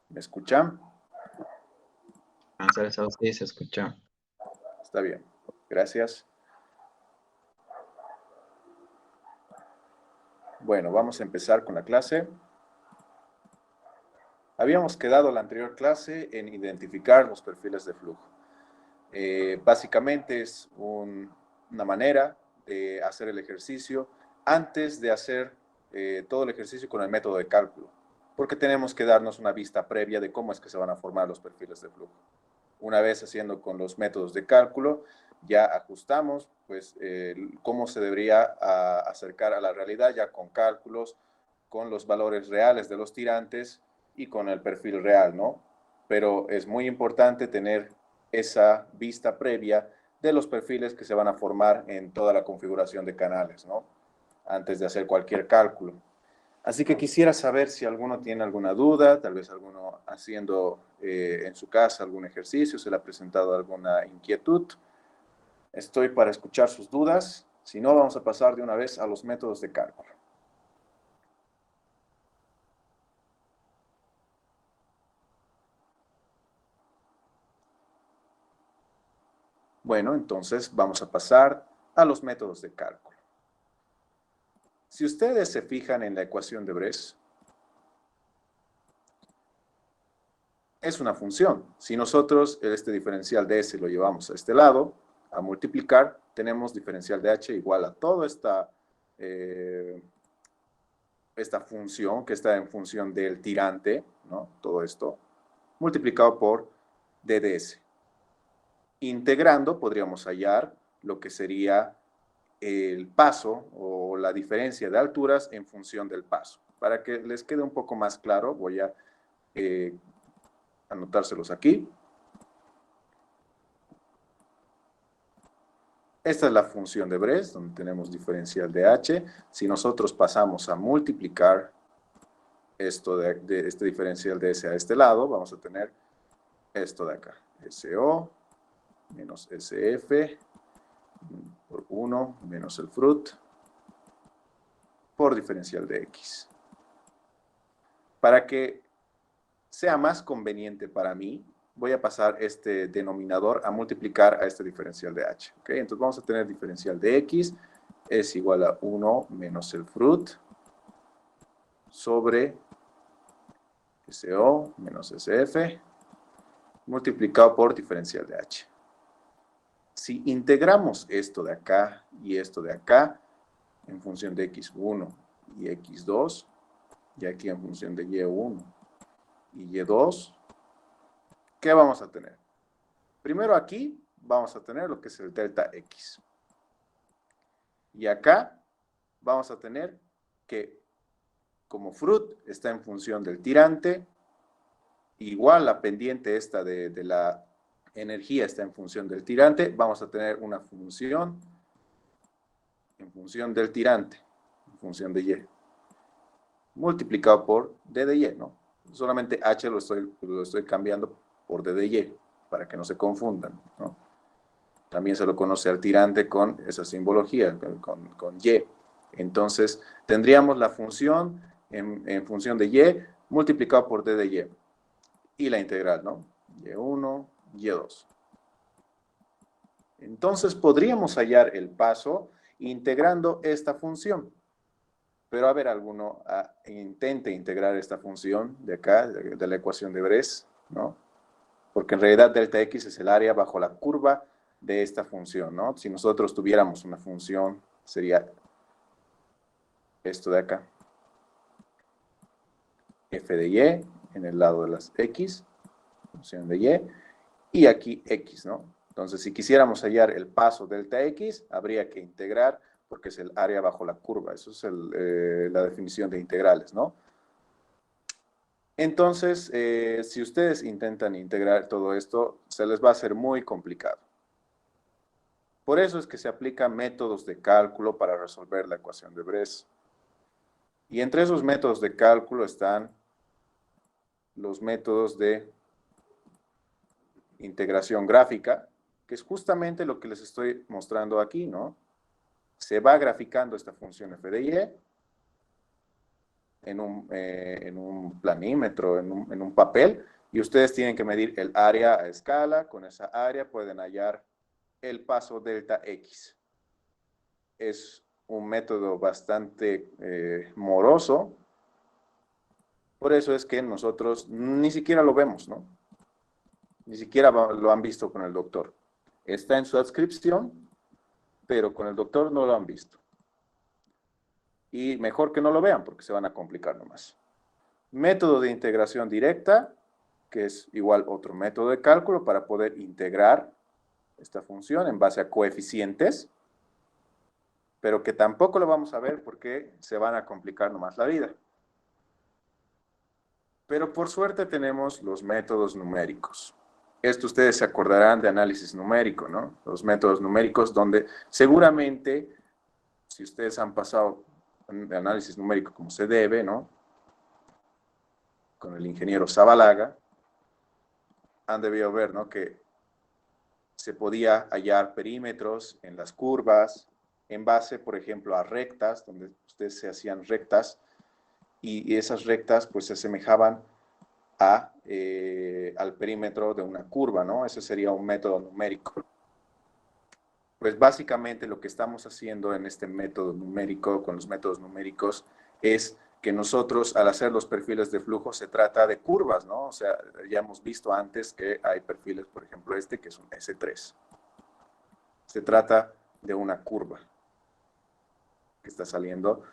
¿Me escuchan? Eso sí se escuchó. Está bien. Gracias. Bueno, vamos a empezar con la clase. Habíamos quedado la anterior clase en identificar los perfiles de flujo. Básicamente es una manera de hacer el ejercicio antes de hacer todo el ejercicio con el método de cálculo, porque tenemos que darnos una vista previa de cómo es que se van a formar los perfiles de flujo. Una vez haciendo con los métodos de cálculo, ya ajustamos pues cómo se debería acercar a la realidad ya con cálculos, con los valores reales de los tirantes y con el perfil real, ¿no? Pero es muy importante tener esa vista previa de los perfiles que se van a formar en toda la configuración de canales, ¿no? Antes de hacer cualquier cálculo. Así que quisiera saber si alguno tiene alguna duda, tal vez alguno haciendo en su casa algún ejercicio, se le ha presentado alguna inquietud. Estoy para escuchar sus dudas. Si no, vamos a pasar de una vez a los métodos de cálculo. Bueno, entonces vamos a pasar a los métodos de cálculo. Si ustedes se fijan en la ecuación de Bres, es una función. Si nosotros este diferencial de S lo llevamos a este lado, a multiplicar, tenemos diferencial de H igual a toda esta función que está en función del tirante, ¿no? Todo esto, multiplicado por D de S. Integrando podríamos hallar lo que sería el paso o la diferencia de alturas en función del paso. Para que les quede un poco más claro, voy a anotárselos aquí. Esta es la función de Bres, donde tenemos diferencial de H. Si nosotros pasamos a multiplicar esto de este diferencial de S a este lado, vamos a tener esto de acá. SO menos SF por 1 menos el fruit por diferencial de X. Para que sea más conveniente para mí, voy a pasar este denominador a multiplicar a este diferencial de H. ¿Okay? Entonces vamos a tener diferencial de X es igual a 1 menos el fruit sobre SO menos SF multiplicado por diferencial de H. Si integramos esto de acá y esto de acá en función de X1 y X2, y aquí en función de Y1 y Y2, ¿qué vamos a tener? Primero aquí vamos a tener lo que es el delta X. Y acá vamos a tener que como fruit está en función del tirante, igual la pendiente esta de la energía está en función del tirante, vamos a tener una función en función del tirante, en función de Y, multiplicado por D de Y, ¿no? Solamente H lo estoy cambiando por D de Y, para que no se confundan, ¿no? También se lo conoce al tirante con esa simbología, con Y. Entonces, tendríamos la función en función de Y multiplicado por D de Y. Y la integral, ¿no? Y1, Y2. Entonces, podríamos hallar el paso integrando esta función. Pero a ver, alguno intente integrar esta función de acá, de la ecuación de Bres, ¿no? Porque en realidad delta X es el área bajo la curva de esta función, ¿no? Si nosotros tuviéramos una función, sería esto de acá. F de Y en el lado de las X, función de Y, y aquí X, ¿no? Entonces, si quisiéramos hallar el paso delta X, habría que integrar, porque es el área bajo la curva. Eso es la definición de integrales, ¿no? Entonces, si ustedes intentan integrar todo esto, se les va a hacer muy complicado. Por eso es que se aplican métodos de cálculo para resolver la ecuación de Bres. Y entre esos métodos de cálculo están los métodos de integración gráfica, que es justamente lo que les estoy mostrando aquí, ¿no? Se va graficando esta función f de y, en un planímetro, en un papel, y ustedes tienen que medir el área a escala. Con esa área pueden hallar el paso delta X. Es un método bastante moroso, por eso es que nosotros ni siquiera lo vemos, ¿no? Ni siquiera lo han visto con el doctor. Está en su adscripción, pero con el doctor no lo han visto. Y mejor que no lo vean porque se van a complicar nomás. Método de integración directa, que es igual otro método de cálculo para poder integrar esta función en base a coeficientes, pero que tampoco lo vamos a ver porque se van a complicar nomás la vida. Pero por suerte tenemos los métodos numéricos. Esto ustedes se acordarán de análisis numérico, ¿no? Los métodos numéricos donde seguramente, si ustedes han pasado de análisis numérico como se debe, ¿no? Con el ingeniero Zabalaga, han debido ver, ¿no? Que se podía hallar perímetros en las curvas, en base, por ejemplo, a rectas, donde ustedes se hacían rectas, y esas rectas pues se asemejaban al perímetro de una curva, ¿no? Ese sería un método numérico. Pues básicamente lo que estamos haciendo en este método numérico, con los métodos numéricos, es que nosotros al hacer los perfiles de flujo se trata de curvas, ¿no? O sea, ya hemos visto antes que hay perfiles, por ejemplo este, que es un S3. Se trata de una curva que está saliendo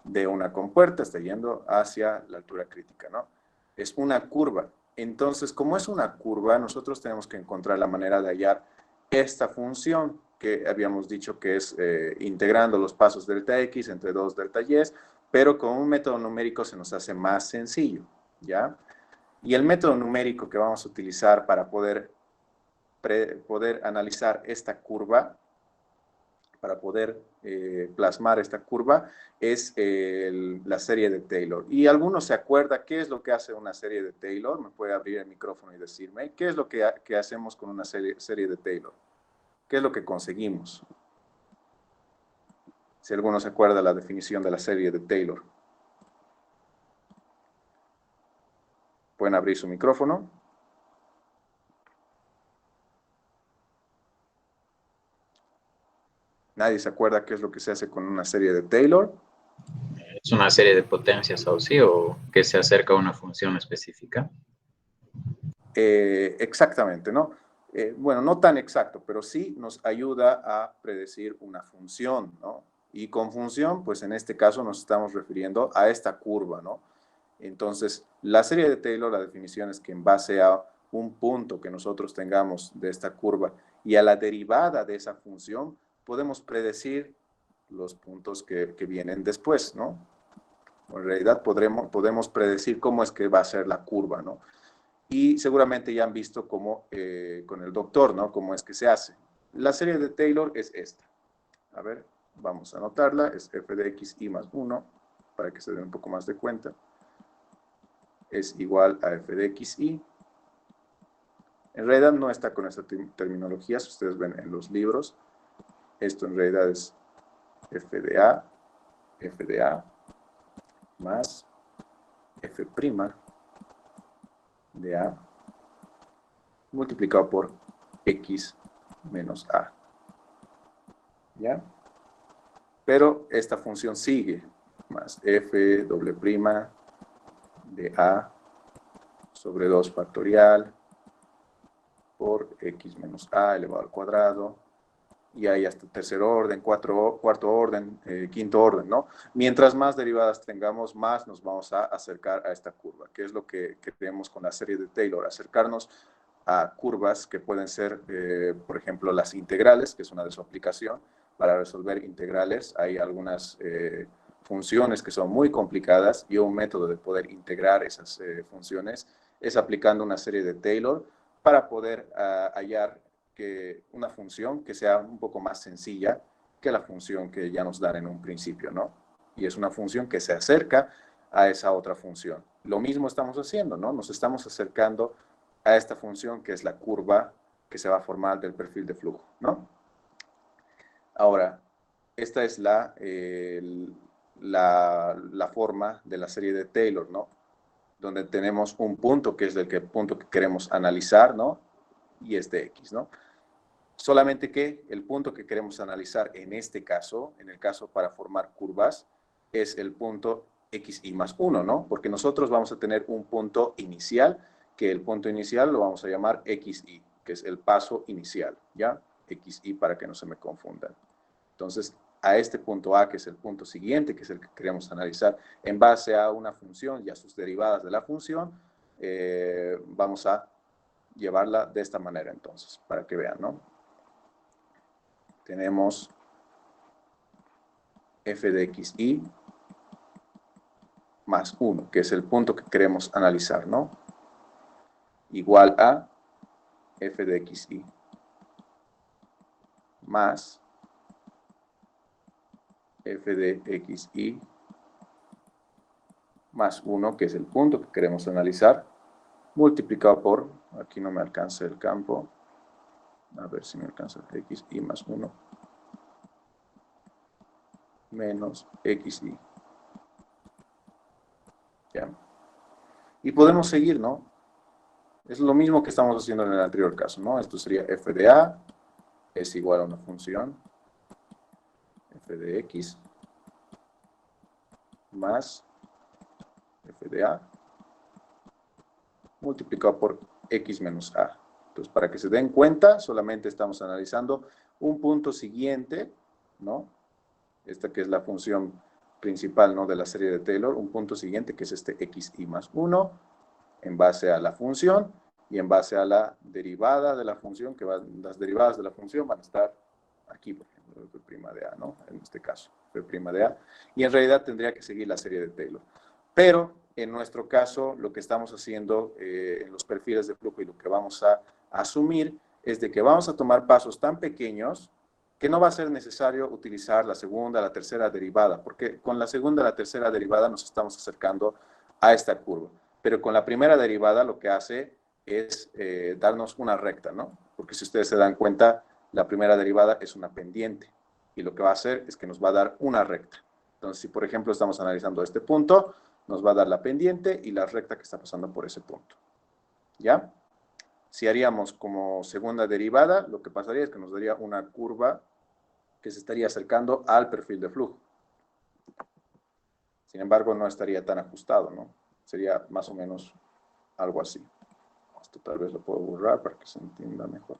de una compuerta, está yendo hacia la altura crítica, ¿no? Es una curva. Entonces, como es una curva, nosotros tenemos que encontrar la manera de hallar esta función que habíamos dicho que es integrando los pasos delta x entre 2 delta y, pero con un método numérico se nos hace más sencillo, ¿ya? Y el método numérico que vamos a utilizar para poder analizar esta curva, para poder plasmar esta curva, es la serie de Taylor. Y alguno se acuerda qué es lo que hace una serie de Taylor. Me puede abrir el micrófono y decirme qué es lo que hacemos con una serie de Taylor. ¿Qué es lo que conseguimos? Si alguno se acuerda la definición de la serie de Taylor. Pueden abrir su micrófono. ¿Nadie se acuerda qué es lo que se hace con una serie de Taylor? ¿Es una serie de potencias o sí, o que se acerca a una función específica? Exactamente, ¿no? Bueno, no tan exacto, pero sí nos ayuda a predecir una función, ¿no? Y con función, pues en este caso nos estamos refiriendo a esta curva, ¿no? Entonces, la serie de Taylor, la definición es que en base a un punto que nosotros tengamos de esta curva y a la derivada de esa función, podemos predecir los puntos que vienen después, ¿no? En realidad podemos predecir cómo es que va a ser la curva, ¿no? Y seguramente ya han visto cómo, con el doctor, ¿no? Cómo es que se hace. La serie de Taylor es esta. A ver, vamos a anotarla. Es f de x y más 1, para que se den un poco más de cuenta. Es igual a f de x y. En realidad no está con esta terminología, si ustedes ven en los libros. Esto en realidad es f de a más f' de a multiplicado por x menos a. ¿Ya? Pero esta función sigue, más f doble prima de a sobre 2 factorial por x menos a elevado al cuadrado, y ahí hasta tercer orden, cuarto orden, quinto orden, ¿no? Mientras más derivadas tengamos, más nos vamos a acercar a esta curva, que es lo que queremos con la serie de Taylor, acercarnos a curvas que pueden ser, por ejemplo, las integrales, que es una de su aplicación. Para resolver integrales hay algunas funciones que son muy complicadas, y un método de poder integrar esas funciones es aplicando una serie de Taylor para poder hallar una función que sea un poco más sencilla que la función que ya nos dan en un principio, ¿no? Y es una función que se acerca a esa otra función. Lo mismo estamos haciendo, ¿no? Nos estamos acercando a esta función que es la curva que se va a formar del perfil de flujo, ¿no? Ahora, esta es la forma de la serie de Taylor, ¿no? Donde tenemos un punto que es el punto que queremos analizar, ¿no? Y es de X, ¿no? Solamente que el punto que queremos analizar en este caso, en el caso para formar curvas, es el punto xy más 1, ¿no? Porque nosotros vamos a tener un punto inicial, que el punto inicial lo vamos a llamar xy, que es el paso inicial, ¿ya? Xy para que no se me confundan. Entonces, a este punto A, que es el punto siguiente, que es el que queremos analizar, en base a una función y a sus derivadas de la función, vamos a llevarla de esta manera entonces, para que vean, ¿no? Tenemos f de xy más 1, que es el punto que queremos analizar, ¿no? Igual a f de xy más f de xy más 1, que es el punto que queremos analizar, multiplicado por, aquí no me alcanza el campo, a ver si me alcanza el xy más 1, menos xy. ¿Ya? Y podemos seguir, ¿no? Es lo mismo que estamos haciendo en el anterior caso, ¿no? Esto sería f de a es igual a una función f de x más f de a multiplicado por x menos a. Entonces, para que se den cuenta, solamente estamos analizando un punto siguiente, ¿no? Esta que es la función principal, ¿no? De la serie de Taylor, un punto siguiente que es este xy más 1, en base a la función y en base a la derivada de la función, que las derivadas de la función van a estar aquí, por ejemplo, f' de a, ¿no? En este caso, f' de a. Y en realidad tendría que seguir la serie de Taylor. Pero en nuestro caso, lo que estamos haciendo en los perfiles de flujo y lo que vamos a asumir es de que vamos a tomar pasos tan pequeños que no va a ser necesario utilizar la segunda, la tercera derivada, porque con la segunda, la tercera derivada nos estamos acercando a esta curva. Pero con la primera derivada lo que hace es darnos una recta, ¿no? Porque si ustedes se dan cuenta, la primera derivada es una pendiente y lo que va a hacer es que nos va a dar una recta. Entonces, si por ejemplo estamos analizando este punto, nos va a dar la pendiente y la recta que está pasando por ese punto. ¿Ya? Si haríamos como segunda derivada, lo que pasaría es que nos daría una curva que se estaría acercando al perfil de flujo. Sin embargo, no estaría tan ajustado, ¿no? Sería más o menos algo así. Esto tal vez lo puedo borrar para que se entienda mejor.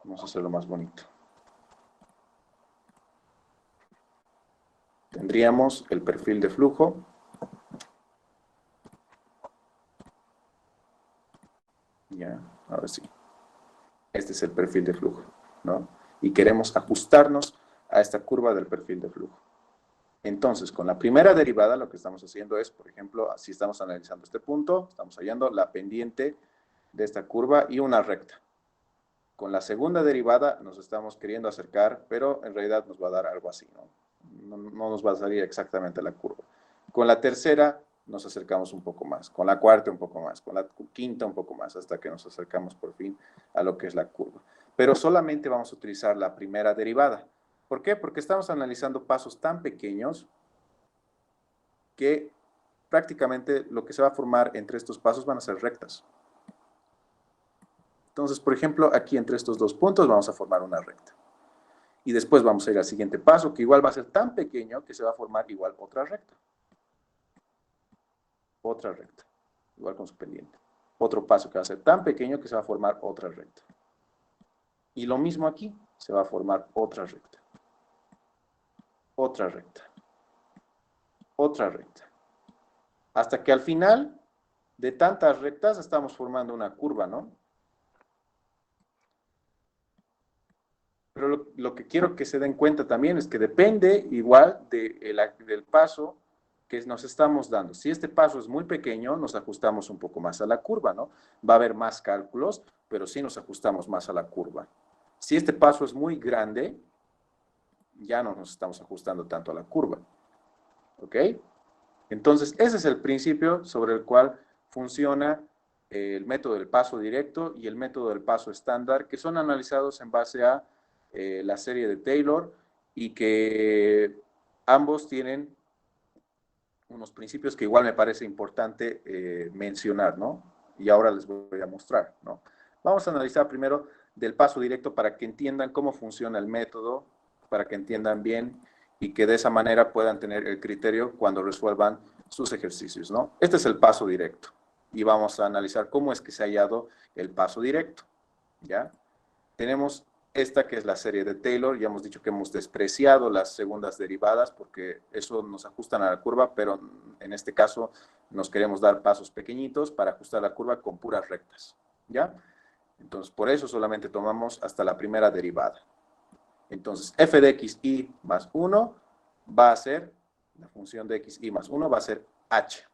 Vamos a hacerlo más bonito. Tendríamos el perfil de flujo. Ya, ahora sí. Este es el perfil de flujo, ¿no? Y queremos ajustarnos a esta curva del perfil de flujo. Entonces, con la primera derivada, lo que estamos haciendo es, por ejemplo, si estamos analizando este punto, estamos hallando la pendiente de esta curva y una recta. Con la segunda derivada nos estamos queriendo acercar, pero en realidad nos va a dar algo así, ¿no? No nos va a salir exactamente la curva. Con la tercera nos acercamos un poco más, con la cuarta un poco más, con la quinta un poco más, hasta que nos acercamos por fin a lo que es la curva. Pero solamente vamos a utilizar la primera derivada. ¿Por qué? Porque estamos analizando pasos tan pequeños que prácticamente lo que se va a formar entre estos pasos van a ser rectas. Entonces, por ejemplo, aquí entre estos dos puntos vamos a formar una recta. Y después vamos a ir al siguiente paso, que igual va a ser tan pequeño que se va a formar igual otra recta. Otra recta, igual con su pendiente. Otro paso que va a ser tan pequeño que se va a formar otra recta. Y lo mismo aquí, se va a formar otra recta. Otra recta. Otra recta. Hasta que al final de tantas rectas estamos formando una curva, ¿no? Pero lo que quiero que se den cuenta también es que depende igual del paso que nos estamos dando. Si este paso es muy pequeño, nos ajustamos un poco más a la curva, ¿no? Va a haber más cálculos, pero sí nos ajustamos más a la curva. Si este paso es muy grande, ya no nos estamos ajustando tanto a la curva. ¿Ok? Entonces, ese es el principio sobre el cual funciona el método del paso directo y el método del paso estándar, que son analizados en base a la serie de Taylor y que ambos tienen unos principios que igual me parece importante mencionar, ¿no? Y ahora les voy a mostrar, ¿no? Vamos a analizar primero del paso directo para que entiendan cómo funciona el método, para que entiendan bien y que de esa manera puedan tener el criterio cuando resuelvan sus ejercicios, ¿no? Este es el paso directo y vamos a analizar cómo es que se ha hallado el paso directo, ¿ya? Tenemos esta que es la serie de Taylor, ya hemos dicho que hemos despreciado las segundas derivadas porque eso nos ajustan a la curva, pero en este caso nos queremos dar pasos pequeñitos para ajustar la curva con puras rectas, ¿ya? Entonces, por eso solamente tomamos hasta la primera derivada. Entonces, f de xy más 1 va a ser, la función de xy más 1 va a ser h,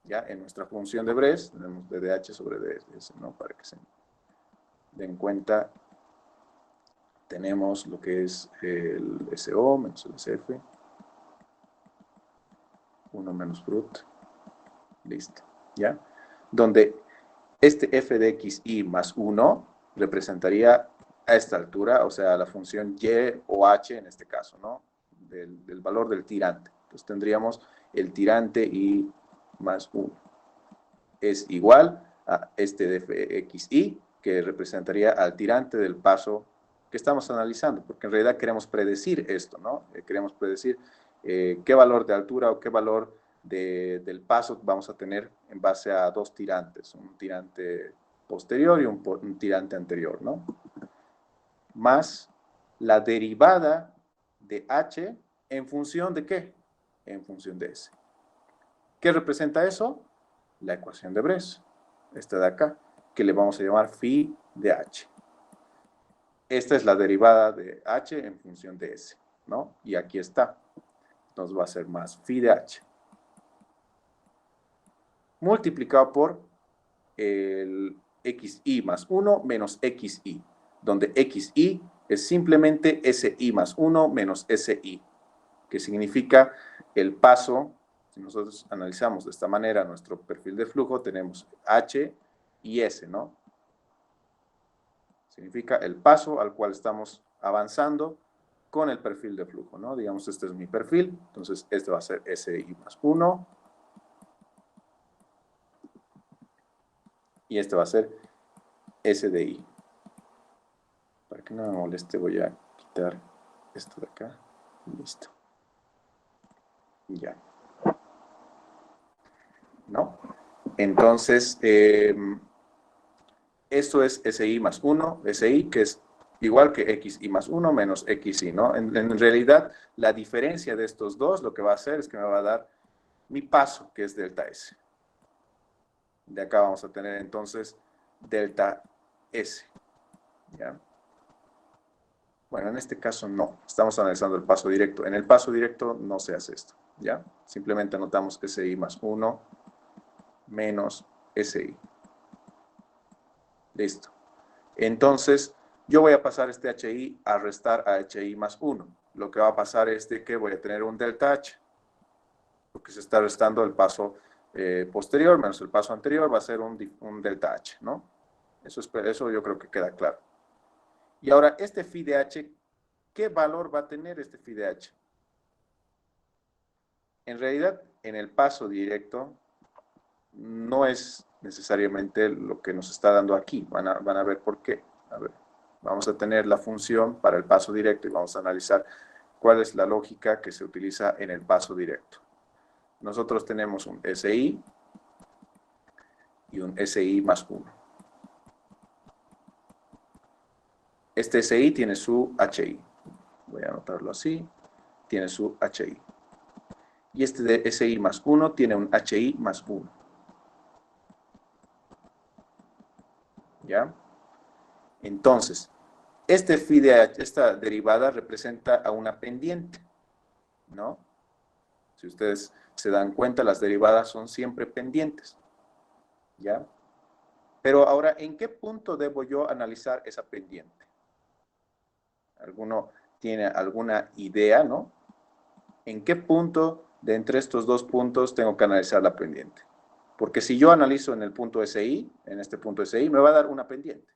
¿ya? En nuestra función de Bres, tenemos de dh sobre ds, ¿no? Para que se den cuenta, tenemos lo que es el SO menos el SF, 1 menos brut, listo, ¿ya? Donde este f de xy más 1 representaría a esta altura, o sea, la función y o h en este caso, ¿no? Del valor del tirante. Entonces tendríamos el tirante y más 1. Es igual a este de fxy, que representaría al tirante del paso que estamos analizando, porque en realidad queremos predecir esto, ¿no? Queremos predecir qué valor de altura o qué valor del paso vamos a tener en base a dos tirantes, un tirante posterior y un tirante anterior, ¿no? Más la derivada de h en función de ¿qué? En función de s. ¿Qué representa eso? La ecuación de Bres, esta de acá, que le vamos a llamar phi de h. Esta es la derivada de h en función de s, ¿no? Y aquí está. Entonces va a ser más phi de h. Multiplicado por el xy más 1 menos xy, donde xy es simplemente si más 1 menos si, que significa el paso. Si nosotros analizamos de esta manera nuestro perfil de flujo, tenemos h y s, ¿no? Significa el paso al cual estamos avanzando con el perfil de flujo, ¿no? Digamos, este es mi perfil, entonces este va a ser si más 1, y este va a ser S de I. Para que no me moleste voy a quitar esto de acá. Listo. Ya. ¿No? Entonces, esto es SI más 1, SI, que es igual que XI más 1 menos XI, ¿no? En realidad, la diferencia de estos dos lo que va a hacer es que me va a dar mi paso, que es delta S. De acá vamos a tener entonces delta S. ¿Ya? Bueno, en este caso no. Estamos analizando el paso directo. En el paso directo no se hace esto. ¿Ya? Simplemente anotamos SI más 1 menos SI. Listo. Entonces, yo voy a pasar este HI a restar a HI más 1. Lo que va a pasar es de que voy a tener un delta H, porque se está restando el paso posterior menos el paso anterior, va a ser un delta H, ¿no? Eso yo creo que queda claro. Y ahora, este phi de H, ¿qué valor va a tener este phi de H? En realidad, en el paso directo, no es necesariamente lo que nos está dando aquí. Van a ver por qué. A ver, vamos a tener la función para el paso directo y vamos a analizar cuál es la lógica que se utiliza en el paso directo. Nosotros tenemos un SI y un SI más 1. Este SI tiene su HI. Voy a anotarlo así. Tiene su HI. Y este de SI más 1 tiene un HI más 1. ¿Ya? Entonces, esta derivada representa a una pendiente, ¿no? Si ustedes se dan cuenta, las derivadas son siempre pendientes, ¿ya? Pero ahora, ¿en qué punto debo yo analizar esa pendiente? ¿Alguno tiene alguna idea, no? ¿En qué punto de entre estos dos puntos tengo que analizar la pendiente? Porque si yo analizo en el punto SI, en este punto SI, me va a dar una pendiente.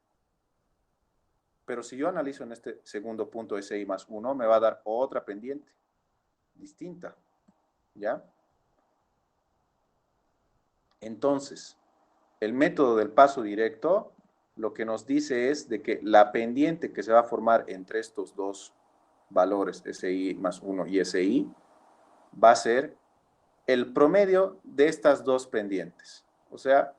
Pero si yo analizo en este segundo punto SI más 1, me va a dar otra pendiente. distinta, ¿ya? Entonces, el método del paso directo lo que nos dice es de que la pendiente que se va a formar entre estos dos valores, SI más 1 y SI, va a ser el promedio de estas dos pendientes. O sea,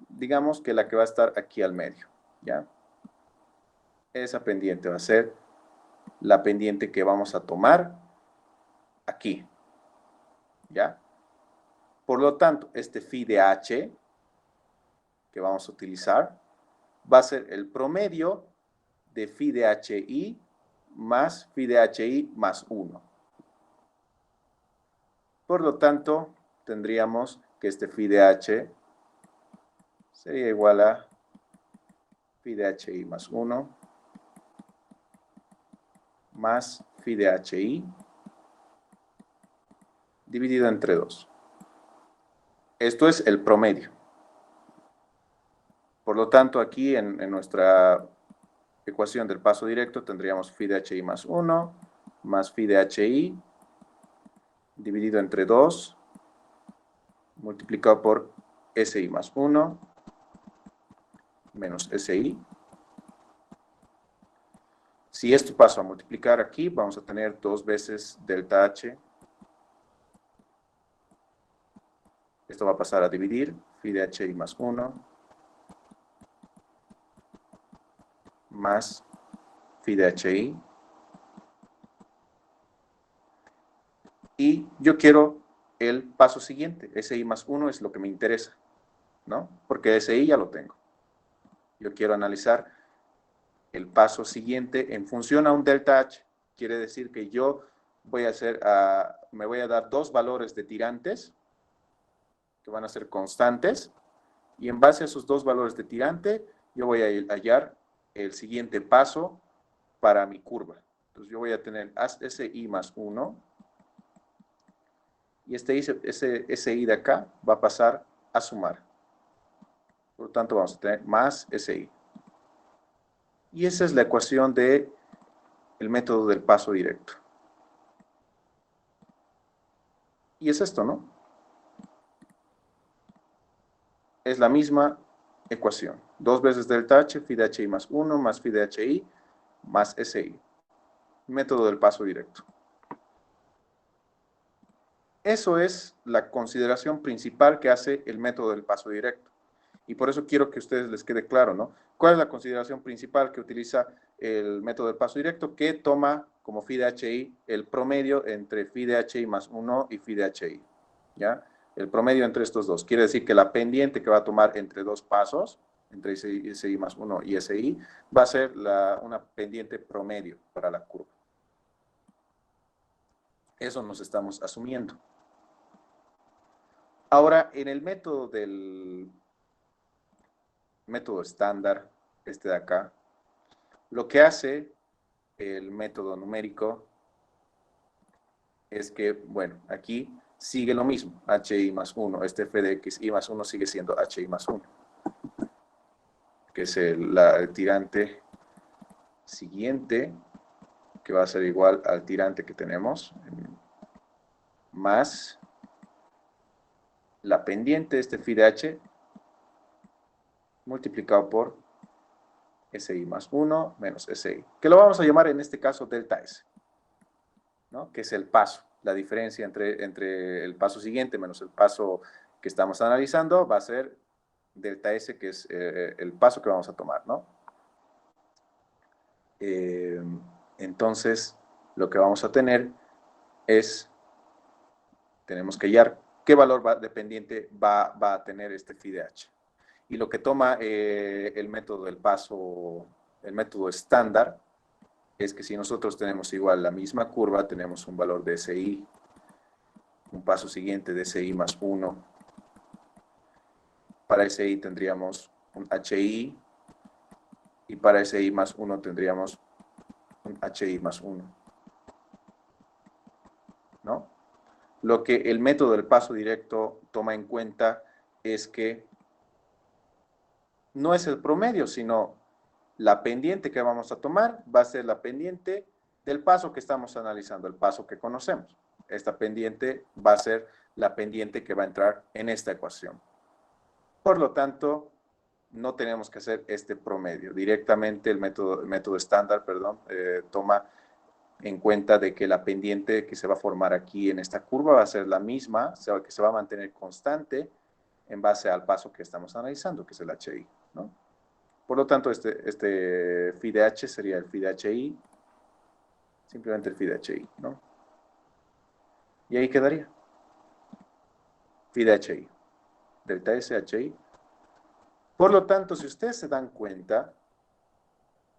digamos que la que va a estar aquí al medio, ¿ya? Esa pendiente va a ser la pendiente que vamos a tomar aquí, ¿ya? Por lo tanto, este phi de h que vamos a utilizar va a ser el promedio de phi de hi más phi de hi más 1. Por lo tanto, tendríamos que este phi de h sería igual a phi de hi más 1 más phi de hi dividido entre 2. Esto es el promedio. Por lo tanto, aquí en nuestra ecuación del paso directo tendríamos phi de hi más 1 más phi de hi dividido entre 2 multiplicado por si más 1 menos si. Si esto paso a multiplicar aquí, vamos a tener 2 veces delta h. Esto va a pasar a dividir, phi de hi más 1 más phi de hi. Y yo quiero el paso siguiente, si más 1 es lo que me interesa, ¿no? Porque si ya lo tengo. Yo quiero analizar el paso siguiente en función a un delta h. Quiere decir que yo voy a hacer, me voy a dar dos valores de tirantes que van a ser constantes, y en base a esos dos valores de tirante, yo voy a hallar el siguiente paso para mi curva. Entonces yo voy a tener SI más 1, y ese SI de acá va a pasar a sumar. Por lo tanto, vamos a tener más SI. Y esa es la ecuación del método del paso directo. Y es esto, ¿no? Es la misma ecuación. 2 veces delta h, phi de hi más 1, más phi de hi, más SI. Método del paso directo. Eso es la consideración principal que hace el método del paso directo. Y por eso quiero que a ustedes les quede claro, ¿no? ¿Cuál es la consideración principal que utiliza el método del paso directo? Que toma como phi de hi el promedio entre phi de hi más 1 y phi de hi, ¿ya? El promedio entre estos dos. Quiere decir que la pendiente que va a tomar entre dos pasos, entre SI más 1 y SI, va a ser una pendiente promedio para la curva. Eso nos estamos asumiendo. Ahora, en el método método estándar, este de acá, lo que hace el método numérico es que, bueno, aquí sigue lo mismo, hi más 1, este f de x y más 1 sigue siendo hi más 1, que es el tirante siguiente, que va a ser igual al tirante que tenemos, más la pendiente de este phi de h multiplicado por SI más 1 menos SI, que lo vamos a llamar en este caso delta S, ¿no? Que es el paso. La diferencia entre el paso siguiente menos el paso que estamos analizando va a ser delta S, que es el paso que vamos a tomar, ¿no? Entonces, lo que vamos a tener es, tenemos que hallar qué valor dependiente va a tener este phi de h. Y lo que toma el método del paso, el método estándar, es que si nosotros tenemos igual la misma curva, tenemos un valor de SI, un paso siguiente de SI más 1. Para SI tendríamos un HI, y para SI más 1 tendríamos un HI más 1. ¿No? Lo que el método del paso directo toma en cuenta es que no es el promedio, sino la pendiente que vamos a tomar va a ser la pendiente del paso que estamos analizando, el paso que conocemos. esta pendiente va a ser la pendiente que va a entrar en esta ecuación. Por lo tanto, no tenemos que hacer este promedio. Directamente el método estándar, toma en cuenta de que la pendiente que se va a formar aquí en esta curva va a ser la misma, que se va a mantener constante en base al paso que estamos analizando, que es el HI, ¿no? Por lo tanto, este phi de H sería el phi de HI, simplemente el phi de HI, ¿no? Y ahí quedaría. Phi de HI, delta S HI. Por lo tanto, si ustedes se dan cuenta,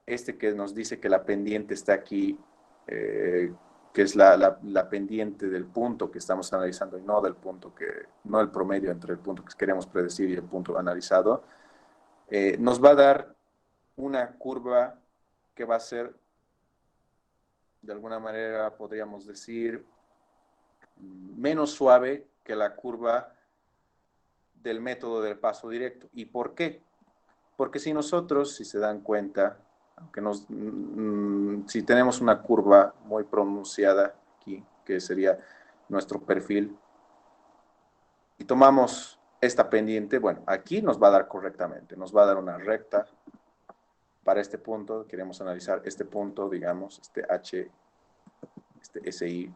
que nos dice que la pendiente está aquí, que es la pendiente del punto que estamos analizando y no del punto no el promedio entre el punto que queremos predecir y el punto analizado, nos va a dar una curva que va a ser, de alguna manera podríamos decir, menos suave que la curva del método del paso directo. ¿Y por qué? Porque si nosotros, si se dan cuenta, aunque si tenemos una curva muy pronunciada aquí, que sería nuestro perfil, y tomamos esta pendiente, bueno, aquí nos va a dar correctamente, nos va a dar una recta para este punto, queremos analizar este punto, digamos, este H, este SI.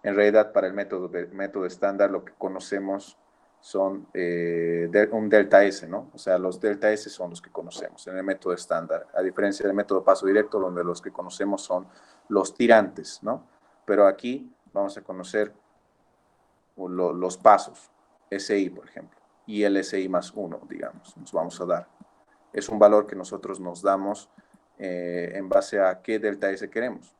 En realidad, para el método estándar, lo que conocemos son un delta S, ¿no? O sea, los delta S son los que conocemos en el método estándar, a diferencia del método paso directo, donde los que conocemos son los tirantes, ¿no? Pero aquí vamos a conocer los pasos, SI, por ejemplo, y el SI más 1, digamos, nos vamos a dar. Es un valor que nosotros nos damos en base a qué delta S queremos.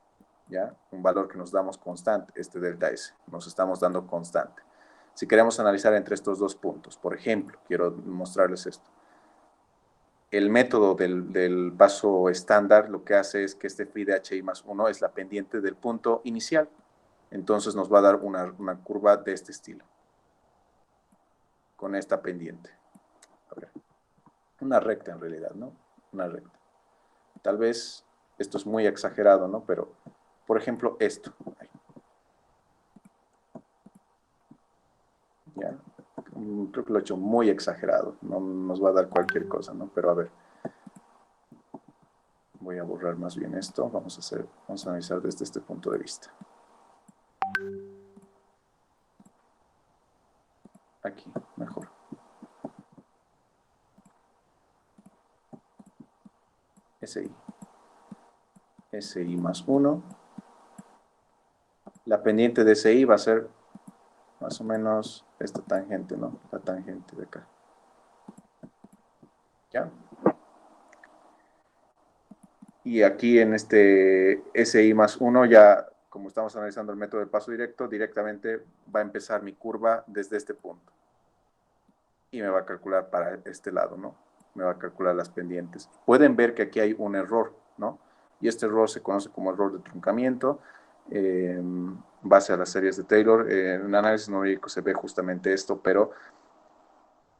¿Ya? Un valor que nos damos constante, este delta S, nos estamos dando constante. Si queremos analizar entre estos dos puntos, por ejemplo, quiero mostrarles esto. El método del paso estándar lo que hace es que este phi de HI más 1 es la pendiente del punto inicial. Entonces nos va a dar una curva de este estilo, con esta pendiente. A ver, una recta en realidad, ¿no? Una recta. Tal vez esto es muy exagerado, ¿no? Pero, por ejemplo, esto. ¿Ya? Creo que lo he hecho muy exagerado. No nos va a dar cualquier cosa, ¿no? Pero a ver. Voy a borrar más bien esto. Vamos a analizar desde este punto de vista. Aquí, mejor. SI. SI más 1. La pendiente de SI va a ser más o menos esta tangente, ¿no? La tangente de acá. ¿Ya? Y aquí en este SI más 1 ya, como estamos analizando el método de paso directo, directamente va a empezar mi curva desde este punto. Y me va a calcular para este lado, ¿no? Me va a calcular las pendientes. Pueden ver que aquí hay un error, ¿no? Y este error se conoce como error de truncamiento, base a las series de Taylor. En el análisis numérico se ve justamente esto, pero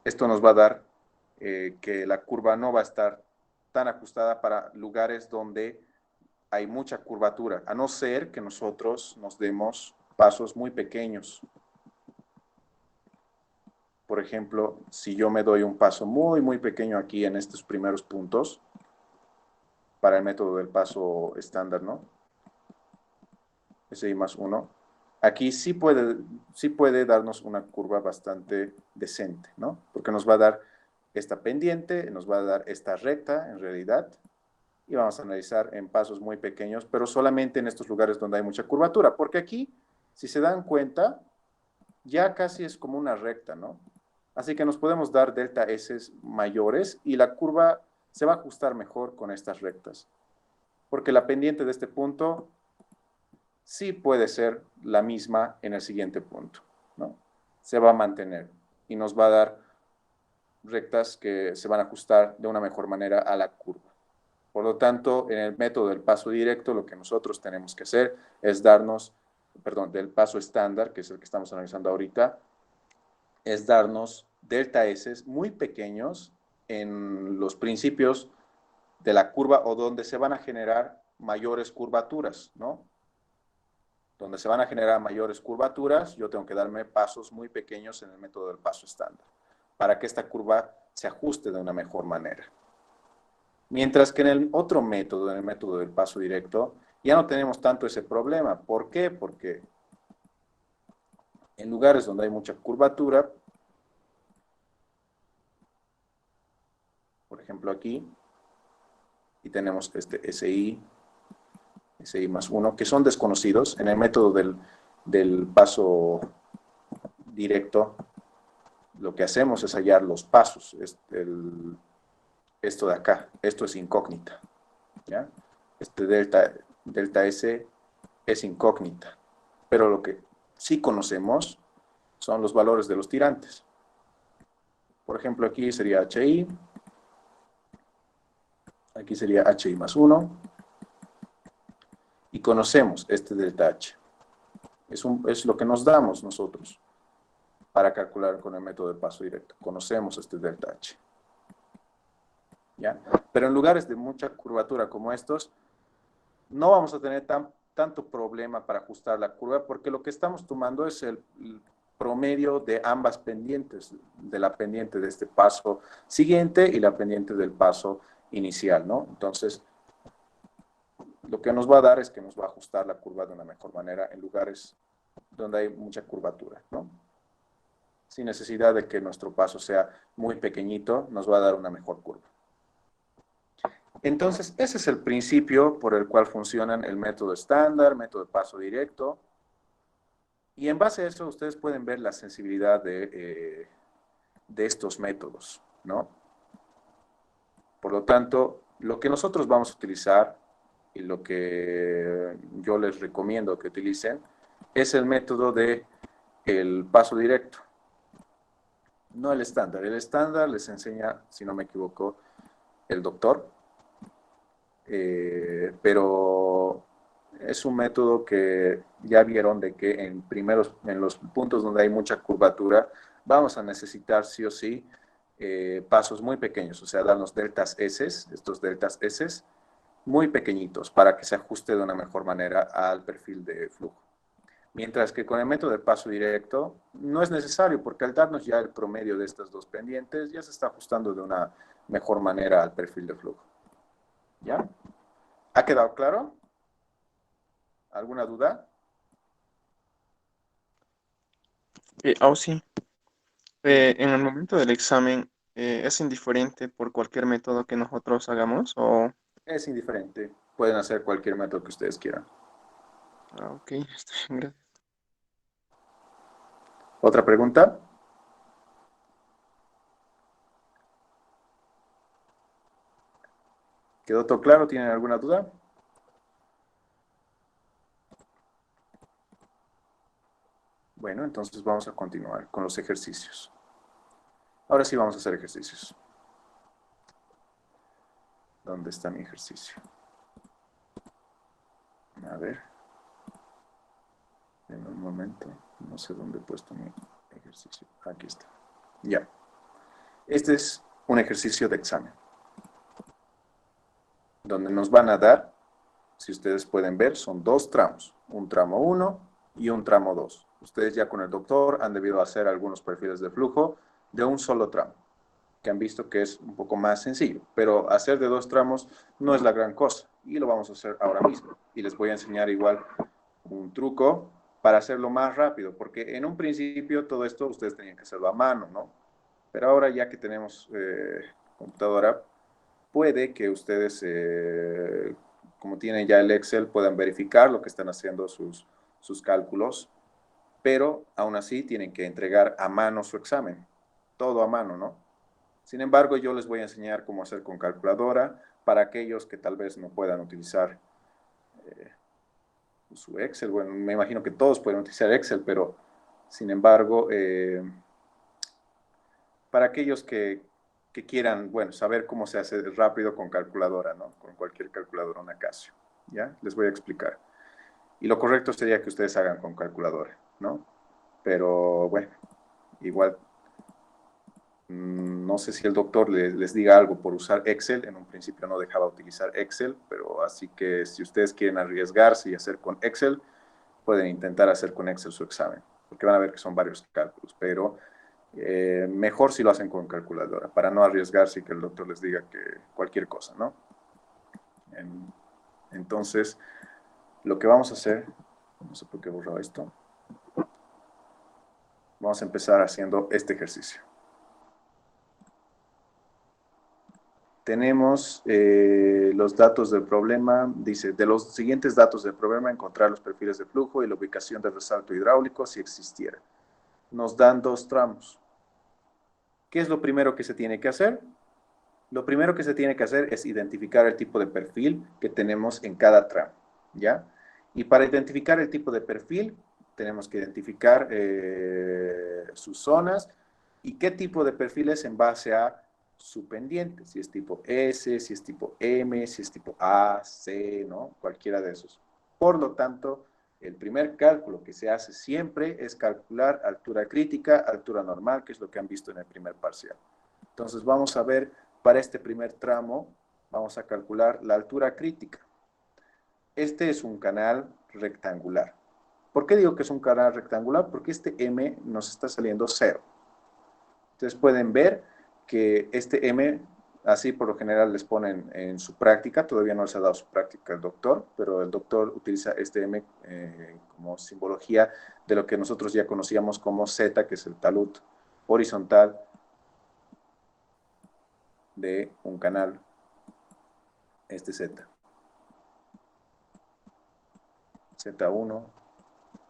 esto nos va a dar que la curva no va a estar tan ajustada para lugares donde hay mucha curvatura, a no ser que nosotros nos demos pasos muy pequeños. Por ejemplo, si yo me doy un paso muy, muy pequeño aquí en estos primeros puntos, para el método del paso estándar, ¿no? SI más 1, aquí sí puede darnos una curva bastante decente, ¿no? Porque nos va a dar esta pendiente, nos va a dar esta recta, en realidad, y vamos a analizar en pasos muy pequeños, pero solamente en estos lugares donde hay mucha curvatura, porque aquí, si se dan cuenta, ya casi es como una recta, ¿no? Así que nos podemos dar delta S mayores y la curva se va a ajustar mejor con estas rectas, porque la pendiente de este punto sí puede ser la misma en el siguiente punto, ¿no? Se va a mantener y nos va a dar rectas que se van a ajustar de una mejor manera a la curva. Por lo tanto, en el método del paso directo, lo que nosotros tenemos que hacer es del paso estándar, que es el que estamos analizando ahorita, es darnos delta S muy pequeños en los principios de la curva o donde se van a generar mayores curvaturas, ¿no? donde se van a generar mayores curvaturas, yo tengo que darme pasos muy pequeños en el método del paso estándar, para que esta curva se ajuste de una mejor manera. Mientras que en el otro método, en el método del paso directo, ya no tenemos tanto ese problema. ¿Por qué? Porque en lugares donde hay mucha curvatura, por ejemplo aquí, y tenemos este SI más 1, que son desconocidos. En el método del paso directo, lo que hacemos es hallar los pasos. Esto de acá, esto es incógnita, ¿ya? Este delta S es incógnita, pero lo que sí conocemos son los valores de los tirantes. Por ejemplo, aquí sería HI, aquí sería HI más 1, y conocemos este delta H. Es lo que nos damos nosotros para calcular con el método de paso directo. Conocemos este delta H. ¿Ya? Pero en lugares de mucha curvatura como estos, no vamos a tener tanto problema para ajustar la curva, porque lo que estamos tomando es el promedio de ambas pendientes, de la pendiente de este paso siguiente y la pendiente del paso inicial, ¿no? Entonces, lo que nos va a dar es que nos va a ajustar la curva de una mejor manera en lugares donde hay mucha curvatura, ¿no? Sin necesidad de que nuestro paso sea muy pequeñito, nos va a dar una mejor curva. Entonces, ese es el principio por el cual funcionan el método estándar, método de paso directo, y en base a eso ustedes pueden ver la sensibilidad de estos métodos, ¿no? Por lo tanto, lo que nosotros vamos a utilizar y lo que yo les recomiendo que utilicen es el método de el paso directo, no el estándar. El estándar les enseña, si no me equivoco, el doctor, pero es un método que ya vieron de que en los puntos donde hay mucha curvatura, vamos a necesitar sí o sí pasos muy pequeños, o sea, darnos deltas S, estos deltas S, muy pequeñitos para que se ajuste de una mejor manera al perfil de flujo. Mientras que con el método de paso directo no es necesario, porque al darnos ya el promedio de estas dos pendientes, ya se está ajustando de una mejor manera al perfil de flujo. ¿Ya? ¿Ha quedado claro? ¿Alguna duda? Sí. En el momento del examen, ¿es indiferente por cualquier método que nosotros hagamos? O... Es indiferente. Pueden hacer cualquier método que ustedes quieran. Ok, está bien, gracias. ¿Otra pregunta? ¿Quedó todo claro? ¿Tienen alguna duda? Bueno, entonces vamos a continuar con los ejercicios. Ahora sí vamos a hacer ejercicios. ¿Dónde está mi ejercicio? A ver. En un momento. No sé dónde he puesto mi ejercicio. Aquí está. Ya. Este es un ejercicio de examen, donde nos van a dar, si ustedes pueden ver, son dos tramos. Un tramo 1 y un tramo 2. Ustedes ya con el doctor han debido hacer algunos perfiles de flujo de un solo tramo, que han visto que es un poco más sencillo, pero hacer de dos tramos no es la gran cosa, y lo vamos a hacer ahora mismo. Y les voy a enseñar igual un truco para hacerlo más rápido, porque en un principio todo esto ustedes tenían que hacerlo a mano, ¿no? Pero ahora ya que tenemos computadora, puede que ustedes, como tienen ya el Excel, puedan verificar lo que están haciendo sus cálculos, pero aún así tienen que entregar a mano su examen, todo a mano, ¿no? Sin embargo, yo les voy a enseñar cómo hacer con calculadora para aquellos que tal vez no puedan utilizar su Excel. Bueno, me imagino que todos pueden utilizar Excel, pero sin embargo, para aquellos que quieran, bueno, saber cómo se hace rápido con calculadora, ¿no? Con cualquier calculadora, una Casio, ¿ya? Les voy a explicar. Y lo correcto sería que ustedes hagan con calculadora, ¿no? Pero, bueno, igual, no sé si el doctor les diga algo por usar Excel. En un principio no dejaba utilizar Excel, pero así que si ustedes quieren arriesgarse y hacer con Excel, pueden intentar hacer con Excel su examen, porque van a ver que son varios cálculos, pero mejor si lo hacen con calculadora, para no arriesgarse y que el doctor les diga que cualquier cosa, ¿no? Entonces, lo que vamos a hacer, no sé por qué he borrado esto, vamos a empezar haciendo este ejercicio. Tenemos los datos del problema, dice, de los siguientes datos del problema, encontrar los perfiles de flujo y la ubicación del resalto hidráulico si existiera. Nos dan 2 tramos. ¿Qué es lo primero que se tiene que hacer? Lo primero que se tiene que hacer es identificar el tipo de perfil que tenemos en cada tramo, ¿ya? Y para identificar el tipo de perfil, tenemos que identificar sus zonas y qué tipo de perfil es en base a su pendiente, si es tipo S, si es tipo M, si es tipo A, C, ¿no? Cualquiera de esos. Por lo tanto, el primer cálculo que se hace siempre es calcular altura crítica, altura normal, que es lo que han visto en el primer parcial. Entonces vamos a ver, para este primer tramo, vamos a calcular la altura crítica. Este es un canal rectangular. ¿Por qué digo que es un canal rectangular? Porque este M nos está saliendo 0. Entonces pueden ver que este M, así por lo general les ponen en su práctica, todavía no les ha dado su práctica el doctor, pero el doctor utiliza este M como simbología de lo que nosotros ya conocíamos como Z, que es el talud horizontal de un canal, este Z. Z1,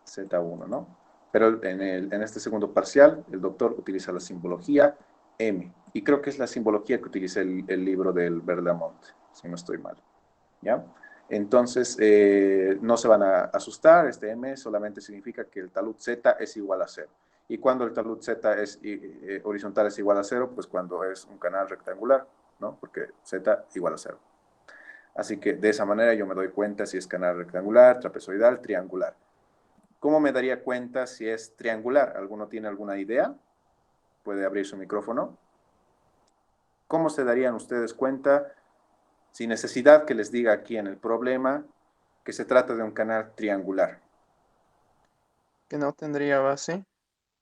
Z1, ¿no? Pero en este segundo parcial, el doctor utiliza la simbología M. Y creo que es la simbología que utiliza el libro del Verdamont, si no estoy mal. ¿Ya? Entonces, no se van a asustar, este M solamente significa que el talud Z es igual a 0. Y cuando el talud Z es horizontal es igual a 0, pues cuando es un canal rectangular, ¿no? Porque Z igual a 0. Así que de esa manera yo me doy cuenta si es canal rectangular, trapezoidal, triangular. ¿Cómo me daría cuenta si es triangular? ¿Alguno tiene alguna idea? Puede abrir su micrófono. ¿Cómo se darían ustedes cuenta, sin necesidad que les diga aquí en el problema, que se trata de un canal triangular? Que no tendría base.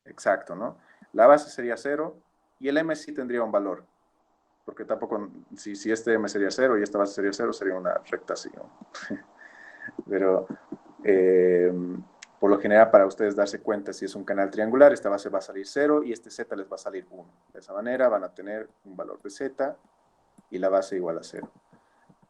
Exacto, ¿no? La base sería 0 y el M sí tendría un valor, porque tampoco, si este M sería 0 y esta base sería 0, sería una recta así, ¿no? Pero por lo general, para ustedes darse cuenta si es un canal triangular, esta base va a salir 0 y este Z les va a salir 1. De esa manera van a tener un valor de Z y la base igual a 0.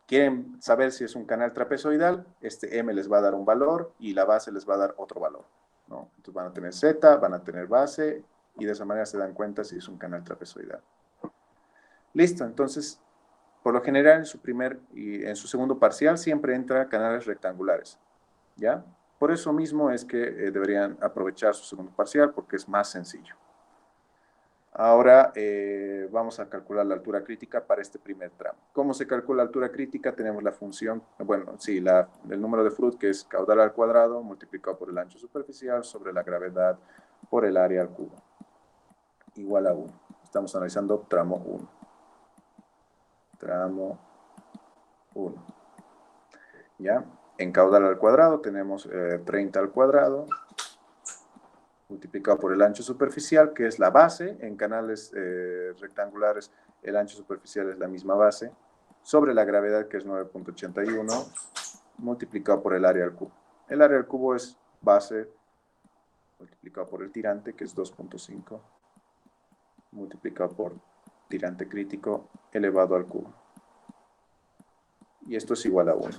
¿Quieren saber si es un canal trapezoidal? Este M les va a dar un valor y la base les va a dar otro valor, ¿no? Entonces van a tener Z, van a tener base y de esa manera se dan cuenta si es un canal trapezoidal. Listo, entonces, por lo general en su primer y en su segundo parcial siempre entra canales rectangulares, ¿ya? Por eso mismo es que deberían aprovechar su segundo parcial porque es más sencillo. Ahora vamos a calcular la altura crítica para este primer tramo. ¿Cómo se calcula la altura crítica? Tenemos la función, bueno, sí, el número de Froude, que es caudal al cuadrado multiplicado por el ancho superficial sobre la gravedad por el área al cubo, igual a 1. Estamos analizando tramo 1. Tramo 1. ¿Ya? En caudal al cuadrado tenemos 30 al cuadrado multiplicado por el ancho superficial, que es la base. En canales rectangulares el ancho superficial es la misma base, sobre la gravedad, que es 9.81, multiplicado por el área al cubo. El área al cubo es base multiplicado por el tirante, que es 2.5, multiplicado por tirante crítico elevado al cubo. Y esto es igual a 1.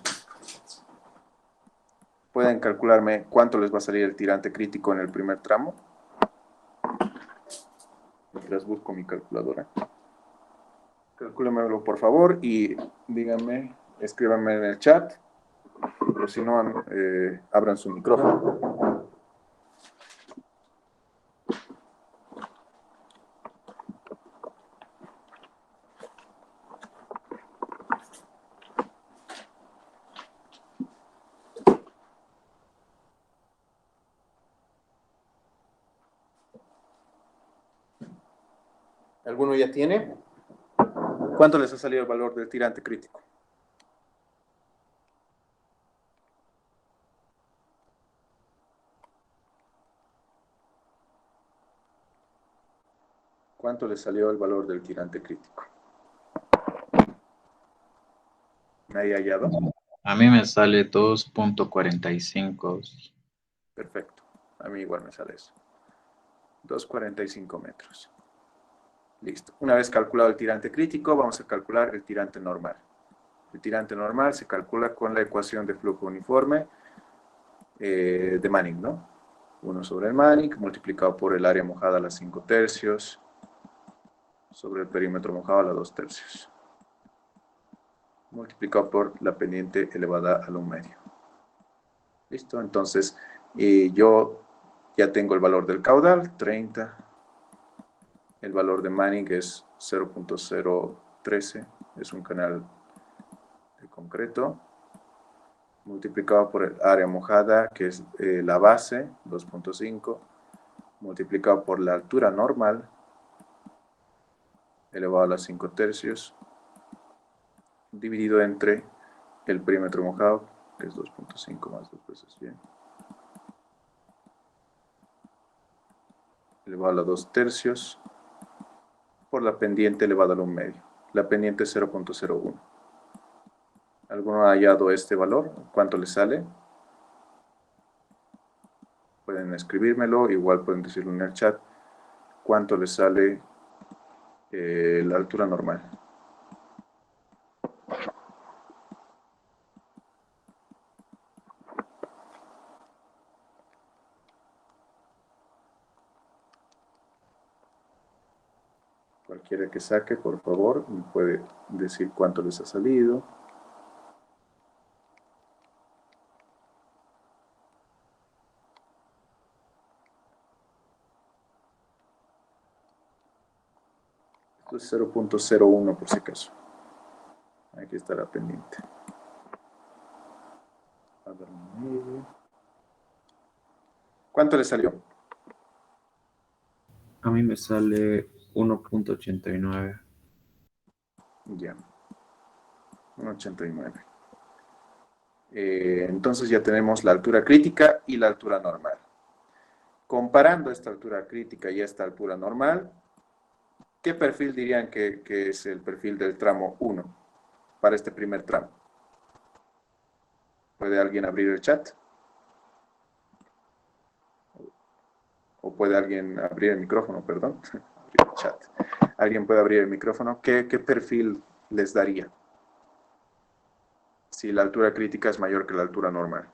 ¿Pueden calcularme cuánto les va a salir el tirante crítico en el primer tramo? Mientras busco mi calculadora. Calcúlemelo por favor y díganme, escríbanme en el chat, o si no, abran su micrófono. ¿Alguno ya tiene? ¿Cuánto les ha salido el valor del tirante crítico? ¿Cuánto le salió el valor del tirante crítico? ¿Nadie ha hallado? A mí me sale 2.45. Perfecto. A mí igual me sale eso. 2,45 metros. Listo. Una vez calculado el tirante crítico, vamos a calcular el tirante normal. El tirante normal se calcula con la ecuación de flujo uniforme de Manning, ¿no? 1 sobre el Manning multiplicado por el área mojada a la 5/3 sobre el perímetro mojado a la 2/3 multiplicado por la pendiente elevada al 1/2. Listo, entonces yo ya tengo el valor del caudal, 30. El valor de Manning es 0.013, es un canal de concreto, multiplicado por el área mojada, que es la base, 2.5, multiplicado por la altura normal, elevado a la 5/3, dividido entre el perímetro mojado, que es 2.5 más 2 veces bien, elevado a la 2/3, por la pendiente elevada al 1/2. La pendiente es 0.01. ¿Alguno ha hallado este valor? ¿Cuánto le sale? Pueden escribírmelo, igual pueden decirlo en el chat. ¿Cuánto le sale la altura normal? Cualquiera que saque, por favor, me puede decir cuánto les ha salido. Esto es 0.01 por si acaso. Aquí estará pendiente. A ver, ¿cuánto le salió? A mí me sale 1.89. Ya, 1.89. Entonces ya tenemos la altura crítica y la altura normal. Comparando esta altura crítica y esta altura normal, ¿qué perfil dirían que es el perfil del tramo 1 para este primer tramo? ¿Puede alguien abrir el chat? ¿O puede alguien abrir el micrófono, perdón? Abrir el chat. ¿Alguien puede abrir el micrófono? ¿Qué perfil les daría si la altura crítica es mayor que la altura normal?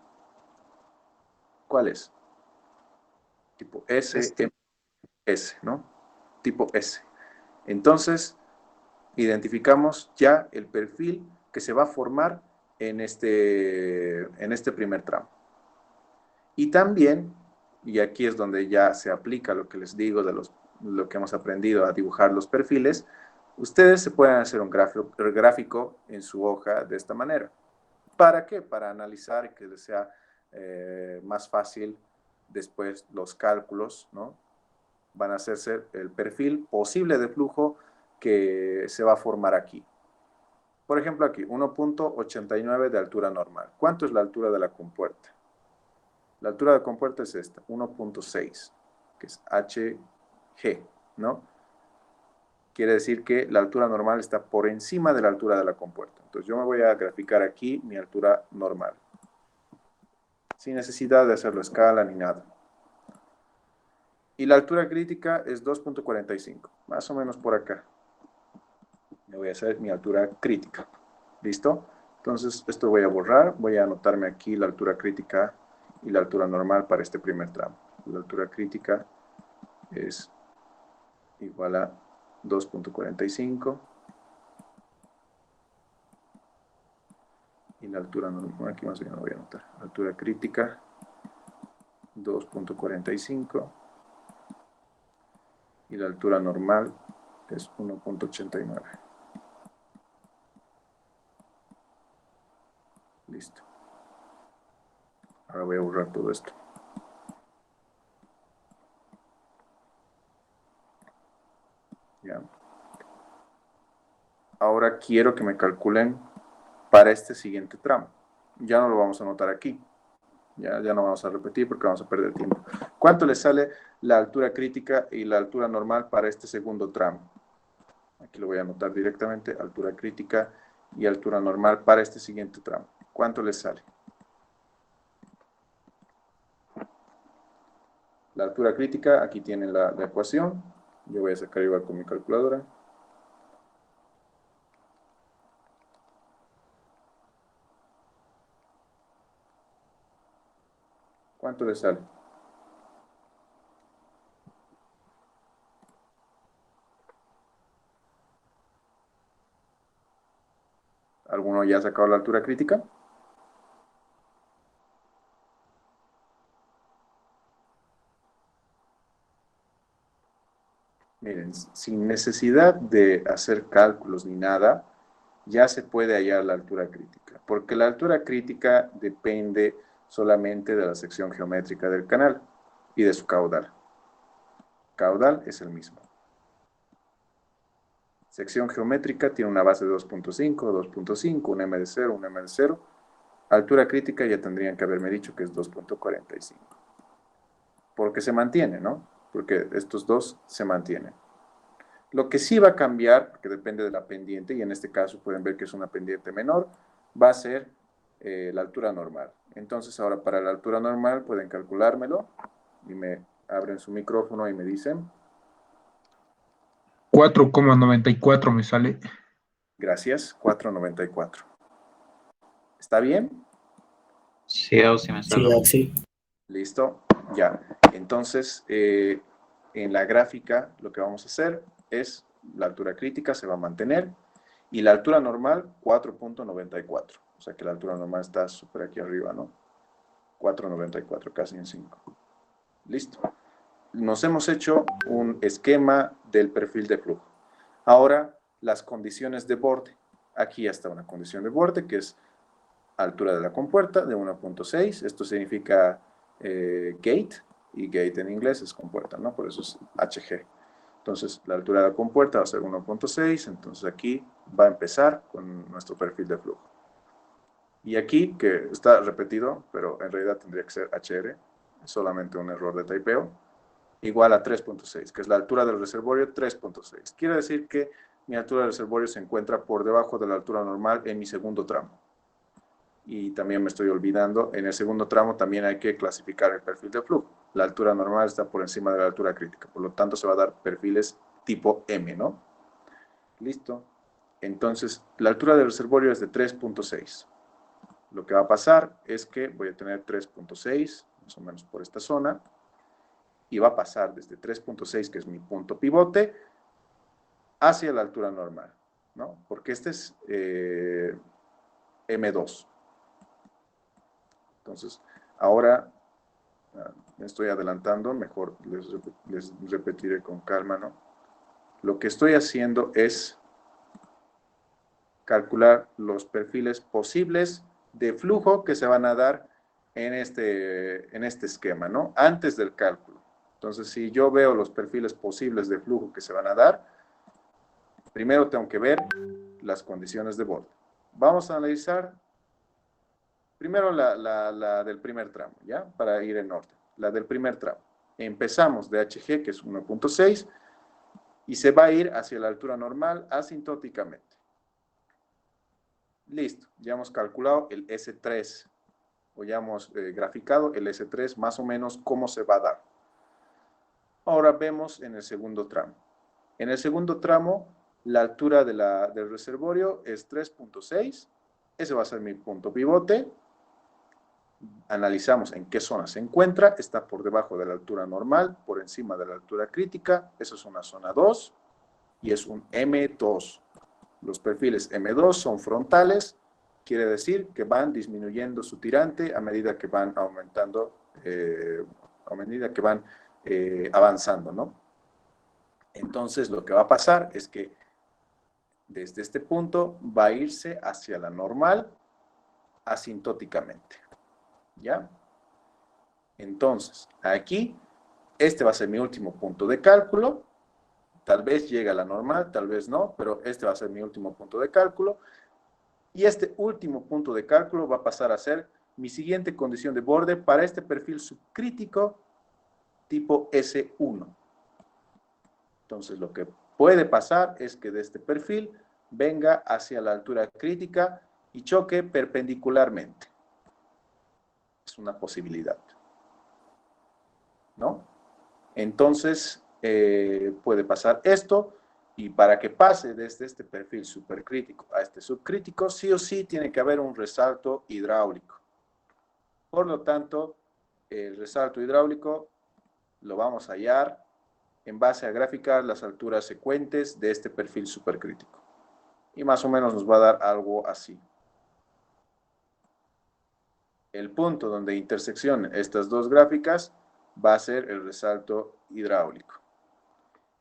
¿Cuál es? Tipo S, M, S, ¿no? Tipo S. Entonces, identificamos ya el perfil que se va a formar en este primer tramo. Y también, y aquí es donde ya se aplica lo que les digo de lo que hemos aprendido a dibujar los perfiles, ustedes se pueden hacer un gráfico en su hoja de esta manera. ¿Para qué? Para analizar y que les sea más fácil después los cálculos, ¿no? Van a hacerse el perfil posible de flujo que se va a formar aquí. Por ejemplo, aquí, 1.89 de altura normal. ¿Cuánto es la altura de la compuerta? La altura de la compuerta es esta, 1.6, que es HG, ¿no? Quiere decir que la altura normal está por encima de la altura de la compuerta. Entonces yo me voy a graficar aquí mi altura normal, sin necesidad de hacerlo a escala ni nada. Y la altura crítica es 2.45, más o menos por acá. Me voy a hacer mi altura crítica. ¿Listo? Entonces, esto voy a borrar. Voy a anotarme aquí la altura crítica y la altura normal para este primer tramo. La altura crítica es igual a 2.45. Y la altura normal, aquí más bien lo voy a anotar. Altura crítica, 2.45. Y la altura normal es 1.89. Listo. Ahora voy a borrar todo esto. Ya. Ahora quiero que me calculen para este siguiente tramo. Ya no lo vamos a anotar aquí. Ya no vamos a repetir porque vamos a perder tiempo. ¿Cuánto le sale la altura crítica y la altura normal para este segundo tramo? Aquí lo voy a anotar directamente, altura crítica y altura normal para este siguiente tramo. ¿Cuánto le sale? La altura crítica, aquí tienen la ecuación. Yo voy a sacar igual con mi calculadora. ¿Cuánto le sale? ¿Alguno ya ha sacado la altura crítica? Miren, sin necesidad de hacer cálculos ni nada, ya se puede hallar la altura crítica, porque la altura crítica depende solamente de la sección geométrica del canal y de su caudal. Caudal es el mismo. Sección geométrica tiene una base de 2.5, 2.5, un m de 0, un m de 0. Altura crítica ya tendrían que haberme dicho que es 2.45. Porque se mantiene, ¿no? Porque estos dos se mantienen. Lo que sí va a cambiar, porque depende de la pendiente, y en este caso pueden ver que es una pendiente menor, va a ser la altura normal. Entonces ahora para la altura normal pueden calculármelo y me abren su micrófono y me dicen. 4,94 me sale. Gracias, 4,94. ¿Está bien? Sí, Ausi, me sale. Sí. Listo, ya. Entonces, en la gráfica lo que vamos a hacer es la altura crítica se va a mantener y la altura normal 4.94. O sea que la altura normal está súper aquí arriba, ¿no? 4.94, casi en 5. Listo. Nos hemos hecho un esquema del perfil de flujo. Ahora, las condiciones de borde. Aquí ya está una condición de borde que es altura de la compuerta de 1.6. Esto significa gate, y gate en inglés es compuerta, ¿no? Por eso es HG. Entonces, la altura de la compuerta va a ser 1.6. Entonces, aquí va a empezar con nuestro perfil de flujo. Y aquí, que está repetido, pero en realidad tendría que ser HR, es solamente un error de typeo, igual a 3.6, que es la altura del reservorio 3.6. Quiere decir que mi altura del reservorio se encuentra por debajo de la altura normal en mi segundo tramo. Y también me estoy olvidando, en el segundo tramo también hay que clasificar el perfil de flujo. La altura normal está por encima de la altura crítica, por lo tanto se va a dar perfiles tipo M, ¿no? Listo. Entonces, la altura del reservorio es de 3.6. Lo que va a pasar es que voy a tener 3.6, más o menos por esta zona, y va a pasar desde 3.6, que es mi punto pivote, hacia la altura normal, ¿no? Porque este es M2. Entonces, ahora me estoy adelantando, mejor les repetiré con calma, ¿no? Lo que estoy haciendo es calcular los perfiles posibles de flujo que se van a dar en este esquema, ¿no? Antes del cálculo. Entonces, si yo veo los perfiles posibles de flujo que se van a dar, primero tengo que ver las condiciones de borde. Vamos a analizar primero la del primer tramo, ¿ya? Para ir en orden. La del primer tramo. Empezamos de HG, que es 1.6, y se va a ir hacia la altura normal asintóticamente. Listo, ya hemos calculado el S3, o ya hemos graficado el S3 más o menos cómo se va a dar. Ahora vemos en el segundo tramo. En el segundo tramo, la altura del reservorio es 3.6. Ese va a ser mi punto pivote. Analizamos en qué zona se encuentra. Está por debajo de la altura normal, por encima de la altura crítica. Eso es una zona 2 y es un M2. Los perfiles M2 son frontales. Quiere decir que van disminuyendo su tirante a medida que van aumentando, a medida que van avanzando, ¿no? Entonces, lo que va a pasar es que desde este punto va a irse hacia la normal asintóticamente, ¿ya? Entonces, aquí, este va a ser mi último punto de cálculo. Tal vez llegue a la normal, tal vez no, pero este va a ser mi último punto de cálculo. Y este último punto de cálculo va a pasar a ser mi siguiente condición de borde para este perfil subcrítico tipo S1. Entonces, lo que puede pasar es que de este perfil venga hacia la altura crítica y choque perpendicularmente. Es una posibilidad, ¿no? Entonces, puede pasar esto, y para que pase desde este perfil supercrítico a este subcrítico, sí o sí tiene que haber un resalto hidráulico. Por lo tanto, el resalto hidráulico lo vamos a hallar en base a graficar las alturas secuentes de este perfil supercrítico. Y más o menos nos va a dar algo así. El punto donde interseccionen estas dos gráficas va a ser el resalto hidráulico.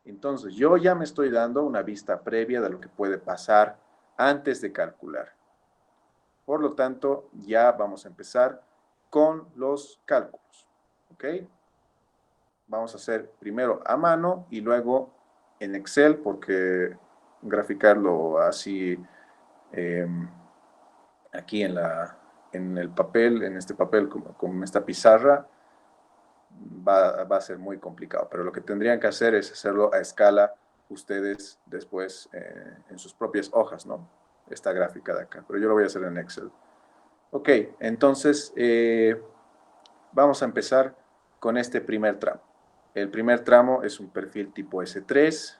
Entonces, yo ya me estoy dando una vista previa de lo que puede pasar antes de calcular. Por lo tanto, ya vamos a empezar con los cálculos. ¿Ok? Vamos a hacer primero a mano y luego en Excel, porque graficarlo así aquí en el papel, en este papel con esta pizarra, va a ser muy complicado. Pero lo que tendrían que hacer es hacerlo a escala ustedes después en sus propias hojas, ¿no? Esta gráfica de acá. Pero yo lo voy a hacer en Excel. Ok, entonces vamos a empezar con este primer tramo. El primer tramo es un perfil tipo S3.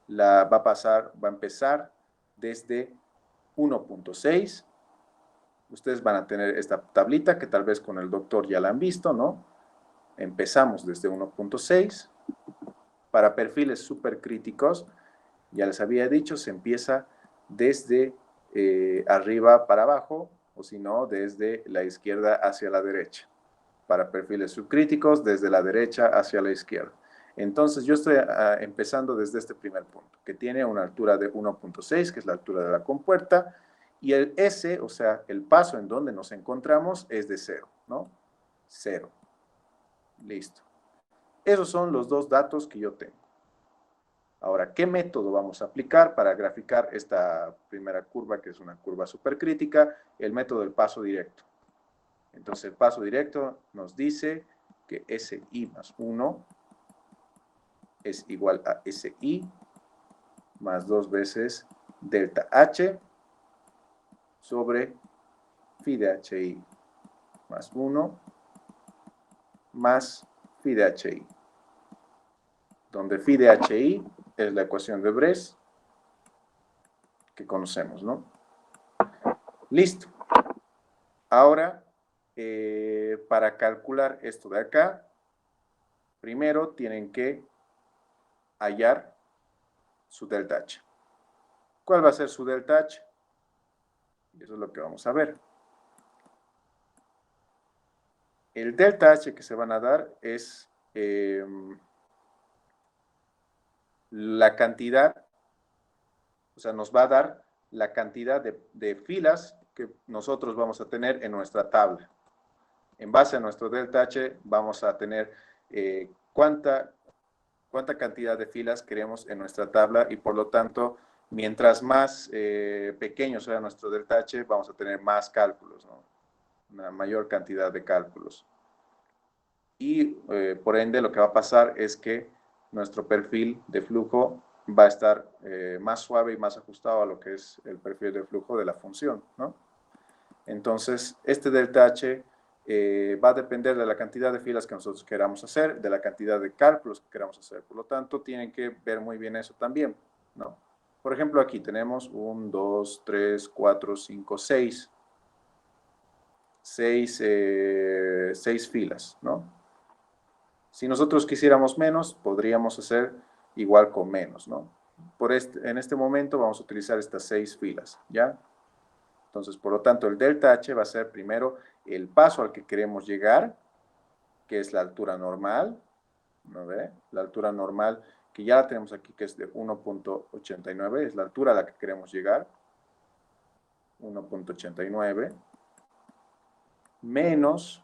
Va a empezar desde 1.6. Ustedes van a tener esta tablita que tal vez con el doctor ya la han visto, ¿no? Empezamos desde 1.6. Para perfiles supercríticos, ya les había dicho, se empieza desde arriba para abajo, o si no, desde la izquierda hacia la derecha. Para perfiles subcríticos, desde la derecha hacia la izquierda. Entonces, yo estoy empezando desde este primer punto, que tiene una altura de 1.6, que es la altura de la compuerta, y el S, o sea, el paso en donde nos encontramos, es de 0, ¿no? 0. Listo. Esos son los dos datos que yo tengo. Ahora, ¿qué método vamos a aplicar para graficar esta primera curva, que es una curva supercrítica? El método del paso directo. Entonces, el paso directo nos dice que SI más 1 es igual a SI más 2 veces delta H sobre phi de HI más 1 más phi de HI, donde phi de HI es la ecuación de Bress que conocemos, ¿no? Listo. Ahora, para calcular esto de acá, primero tienen que hallar su delta H. ¿Cuál va a ser su delta H? Eso es lo que vamos a ver. El delta H que se van a dar es la cantidad, o sea, nos va a dar la cantidad de filas que nosotros vamos a tener en nuestra tabla. En base a nuestro delta H vamos a tener cuánta cantidad de filas queremos en nuestra tabla, y por lo tanto, mientras más pequeño sea nuestro delta H, vamos a tener más cálculos, ¿no? Una mayor cantidad de cálculos. Y por ende lo que va a pasar es que nuestro perfil de flujo va a estar más suave y más ajustado a lo que es el perfil de flujo de la función, ¿no? Entonces, este delta H va a depender de la cantidad de filas que nosotros queramos hacer, de la cantidad de cálculos que queramos hacer. Por lo tanto, tienen que ver muy bien eso también, ¿no? Por ejemplo, aquí tenemos 1, 2, 3, 4, 5, 6. 6 filas, ¿no? Si nosotros quisiéramos menos, podríamos hacer igual con menos, ¿no? En este momento vamos a utilizar estas 6 filas, ¿ya? Entonces, por lo tanto, el delta H va a ser primero el paso al que queremos llegar, que es la altura normal, ¿no ve? La altura normal, que ya la tenemos aquí, que es de 1.89, es la altura a la que queremos llegar, 1.89, menos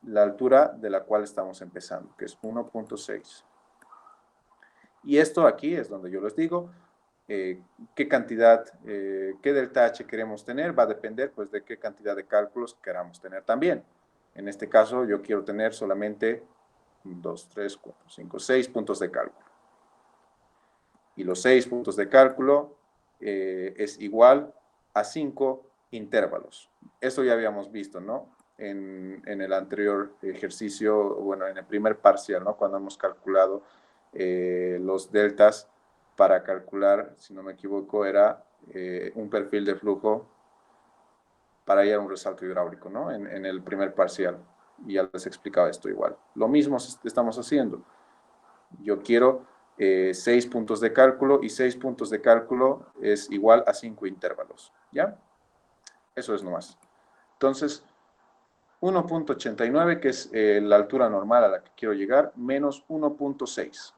la altura de la cual estamos empezando, que es 1.6. Y esto aquí es donde yo les digo qué cantidad, qué delta H queremos tener, va a depender pues de qué cantidad de cálculos queramos tener también. En este caso yo quiero tener solamente 2, 3, 4, 5, 6 puntos de cálculo. Y los 6 puntos de cálculo es igual a 5 intervalos. Eso ya habíamos visto, ¿no? En el anterior ejercicio, bueno, en el primer parcial, ¿no? Cuando hemos calculado los deltas para calcular, si no me equivoco, era un perfil de flujo para ir a un resalto hidráulico, ¿no? En el primer parcial. Y ya les explicaba esto igual. Lo mismo estamos haciendo. Yo quiero 6 puntos de cálculo y 6 puntos de cálculo es igual a 5 intervalos, ¿ya? Eso es nomás. Entonces, 1.89, que es la altura normal a la que quiero llegar, menos 1.6.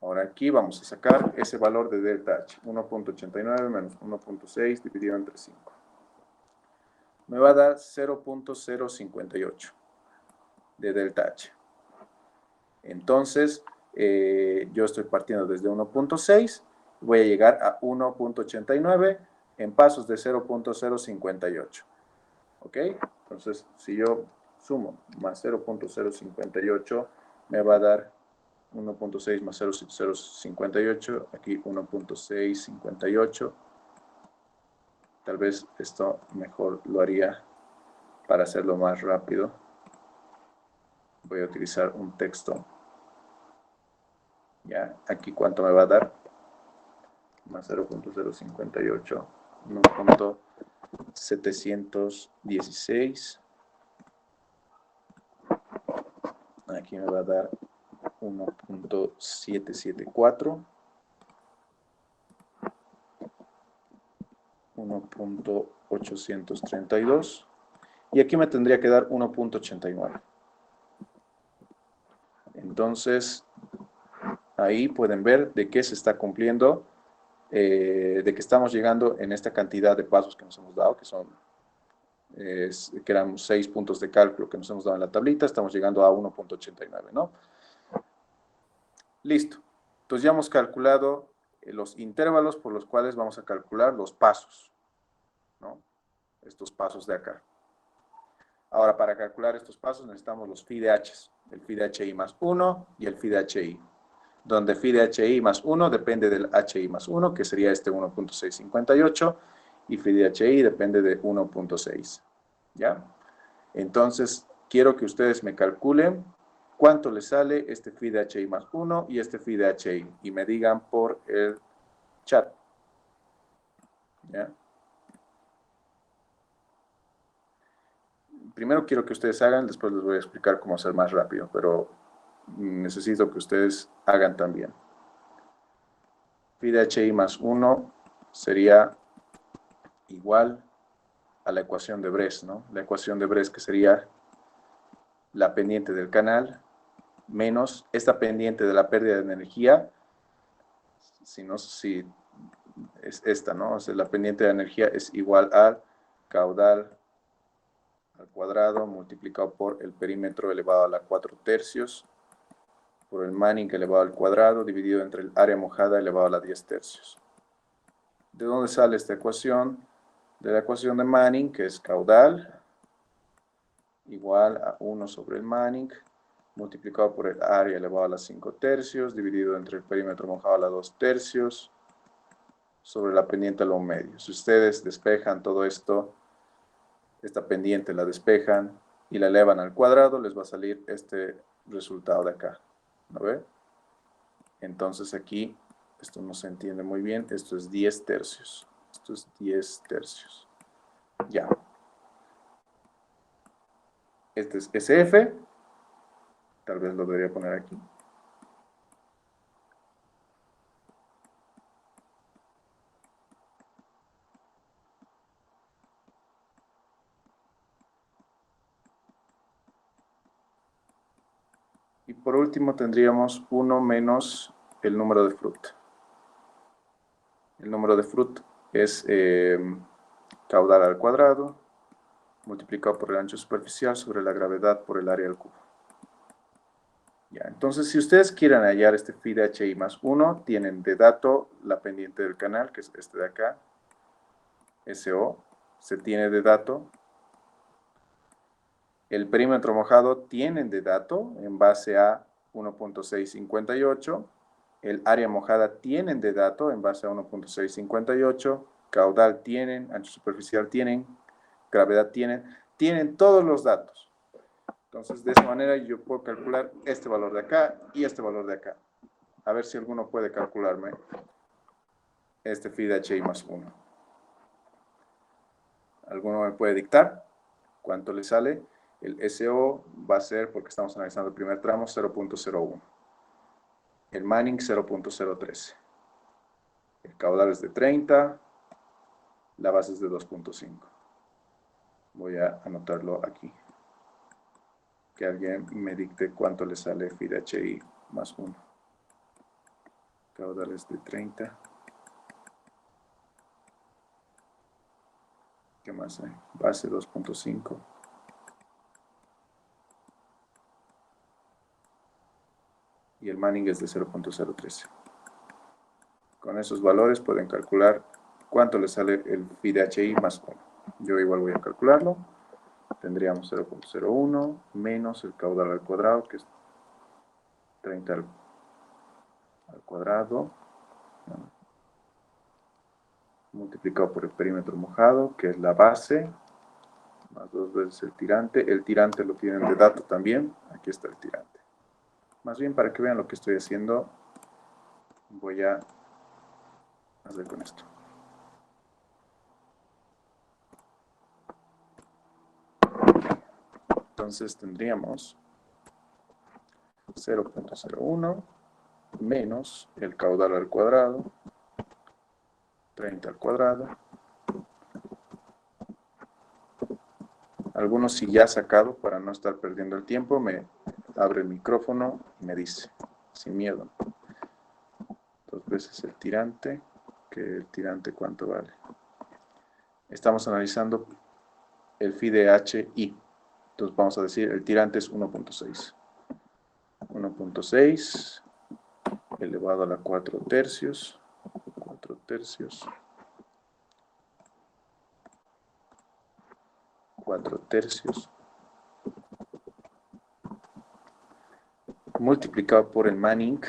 Ahora aquí vamos a sacar ese valor de delta H. 1.89 menos 1.6 dividido entre 5. Me va a dar 0.058 de delta H. Entonces, yo estoy partiendo desde 1.6, voy a llegar a 1.89 en pasos de 0.058. ¿Ok? Entonces, si yo sumo más 0.058, me va a dar 1.6 más 0.058, aquí 1.658. Tal vez esto mejor lo haría para hacerlo más rápido. Voy a utilizar un texto. Ya, aquí cuánto me va a dar. Más 0.058, 1.716. Aquí me va a dar 1.774. 1.832. Y aquí me tendría que dar 1.89. Entonces, ahí pueden ver de qué se está cumpliendo, de que estamos llegando en esta cantidad de pasos que nos hemos dado, que eran 6 puntos de cálculo que nos hemos dado en la tablita, estamos llegando a 1.89, ¿no? Listo. Entonces ya hemos calculado los intervalos por los cuales vamos a calcular los pasos, ¿no? Estos pasos de acá. Ahora, para calcular estos pasos necesitamos los phi de h, el phi de hi más 1 y el phi de hi, donde phi de hi más 1 depende del hi más 1, que sería este 1.658, y phi de hi depende de 1.6, ¿ya? Entonces, quiero que ustedes me calculen cuánto les sale este phi de hi más 1 y este phi de hi, y me digan por el chat, ¿ya? Primero quiero que ustedes hagan, después les voy a explicar cómo hacer más rápido, pero necesito que ustedes hagan también. Phi de hi más 1 sería igual a la ecuación de Bress, ¿no? La ecuación de Bress, que sería la pendiente del canal menos esta pendiente de la pérdida de energía, si es esta, ¿no? O sea, la pendiente de energía es igual al caudal al cuadrado multiplicado por el perímetro elevado a la 4/3 por el Manning elevado al cuadrado dividido entre el área mojada elevado a la 10/3. ¿De dónde sale esta ecuación? De la ecuación de Manning, que es caudal igual a 1 sobre el Manning multiplicado por el área elevado a la 5/3 dividido entre el perímetro mojado a la 2/3 sobre la pendiente a lo medio. Si ustedes despejan todo esto, esta pendiente la despejan y la elevan al cuadrado, les va a salir este resultado de acá, ¿no ve? Entonces aquí, esto no se entiende muy bien, esto es 10/3, esto es 10/3, ya. Este es SF, tal vez lo debería poner aquí. Y por último tendríamos 1 menos el número de Fruit. El número de Fruit es caudal al cuadrado multiplicado por el ancho superficial sobre la gravedad por el área al cubo. Ya, entonces, si ustedes quieren hallar este phi de hi más 1, tienen de dato la pendiente del canal, que es este de acá, SO, se tiene de dato El perímetro mojado tienen de dato en base a 1.658. El área mojada tienen de dato en base a 1.658. Caudal tienen, ancho superficial tienen, gravedad tienen todos los datos. Entonces, de esa manera yo puedo calcular este valor de acá y este valor de acá. A ver si alguno puede calcularme este phi de HI más 1. ¿Alguno me puede dictar cuánto le sale? El SO va a ser, porque estamos analizando el primer tramo, 0.01. El Manning, 0.013. El caudal es de 30. La base es de 2.5. Voy a anotarlo aquí. Que alguien me dicte cuánto le sale phi de HI más 1. Caudal es de 30. ¿Qué más hay? Base 2.5. Y el Manning es de 0.013. Con esos valores pueden calcular cuánto le sale el phi de HI más 1. Yo igual voy a calcularlo. Tendríamos 0.01 menos el caudal al cuadrado, que es 30 al cuadrado, multiplicado por el perímetro mojado, que es la base, más 2 veces el tirante. El tirante lo tienen de dato también. Aquí está el tirante. Más bien, para que vean lo que estoy haciendo, voy a hacer con esto. Entonces tendríamos 0.01 menos el caudal al cuadrado, 30 al cuadrado. Algunos, si ya sacado, para no estar perdiendo el tiempo, me abre el micrófono y me dice, sin miedo. 2 veces el tirante, que el tirante ¿cuánto vale? Estamos analizando el phi de HI. Entonces vamos a decir, el tirante es 1.6. 1.6 elevado a la 4 tercios. 4 tercios. 4 tercios. Multiplicado por el Manning,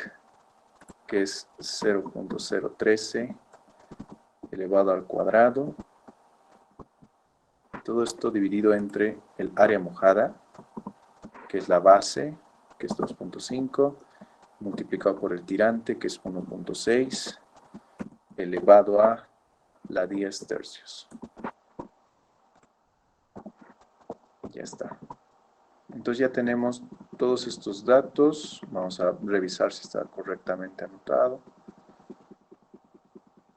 que es 0.013 elevado al cuadrado. Todo esto dividido entre el área mojada, que es la base, que es 2.5, multiplicado por el tirante, que es 1.6, elevado a la 10 tercios. Ya está. Entonces ya tenemos todos estos datos. Vamos a revisar si está correctamente anotado.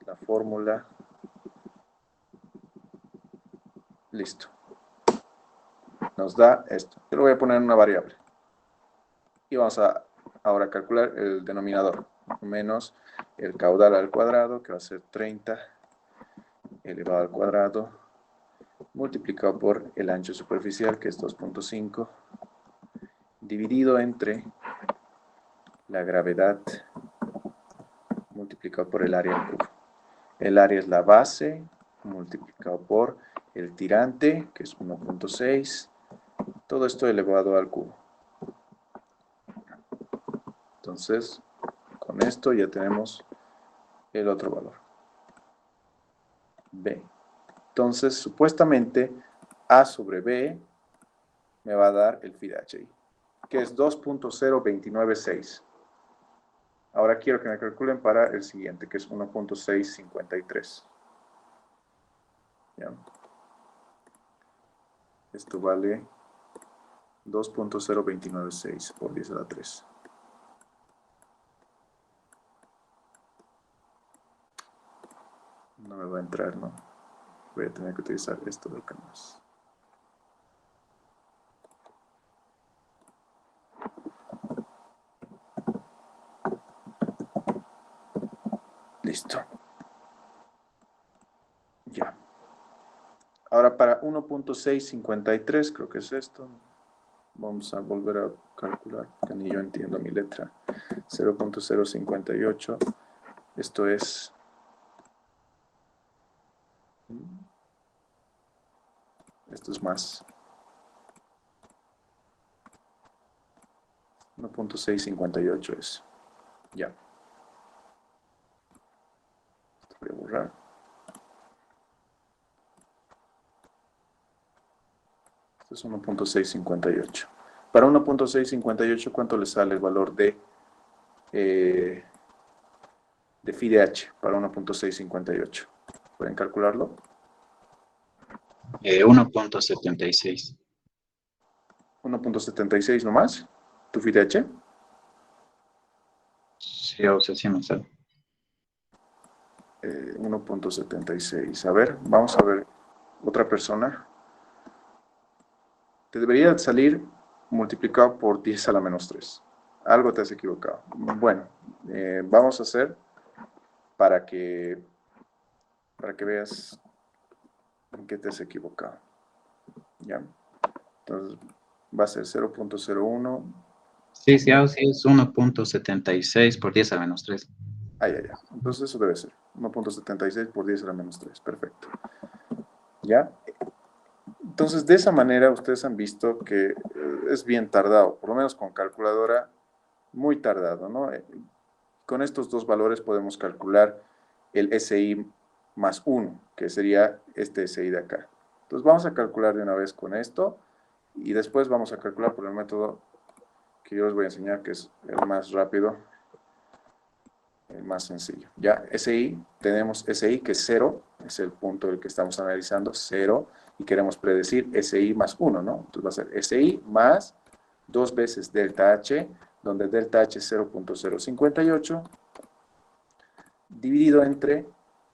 La fórmula. Listo. Nos da esto. Yo lo voy a poner en una variable. Y vamos a ahora calcular el denominador. Menos el caudal al cuadrado, que va a ser 30 elevado al cuadrado, multiplicado por el ancho superficial, que es 2.5, dividido entre la gravedad multiplicado por el área al cubo. El área es la base, multiplicado por el tirante, que es 1.6, todo esto elevado al cubo. Entonces, con esto ya tenemos el otro valor, B. Entonces, supuestamente, A sobre B me va a dar el phi de HI, que es 2.0296. Ahora quiero que me calculen para el siguiente, que es 1.653. ¿Ya? Esto vale 2.0296 por 10 a la 3. No me va a entrar, ¿no? Voy a tener que utilizar esto de acá más. Listo. Ya. Ahora para 1.653, creo que es esto. Vamos a volver a calcular, porque ni yo entiendo mi letra. 0.058. Esto es... Esto es más. 1.658 es. Ya. Esto voy a borrar. Esto es 1.658. Para 1.658, ¿cuánto le sale el valor de phi de h para 1.658? ¿Pueden calcularlo? 1.76. 1.76 nomás. ¿Tu phi de h? Sí, o sea, sí me sale. 1.76. A ver, vamos a ver. Otra persona. Te debería salir multiplicado por 10 a la menos 3. Algo te has equivocado. Bueno, vamos a hacer para que veas en qué te has equivocado. ¿Ya? Entonces, va a ser 0.01. Sí, sí, sí, es 1.76 por 10 a la menos 3. Ay, ay, ay. Entonces eso debe ser 1.76 por 10 a la menos 3. Perfecto. ¿Ya? Entonces, de esa manera, ustedes han visto que es bien tardado, por lo menos con calculadora, muy tardado, ¿no? Con estos dos valores podemos calcular el SI más 1, que sería este SI de acá. Entonces, vamos a calcular de una vez con esto, y después vamos a calcular por el método que yo les voy a enseñar, que es el más rápido, el más sencillo. Ya, SI, tenemos SI que es 0, es el punto del que estamos analizando, 0, y queremos predecir SI más 1, ¿no? Entonces va a ser SI más 2 veces delta H, donde delta H es 0.058, dividido entre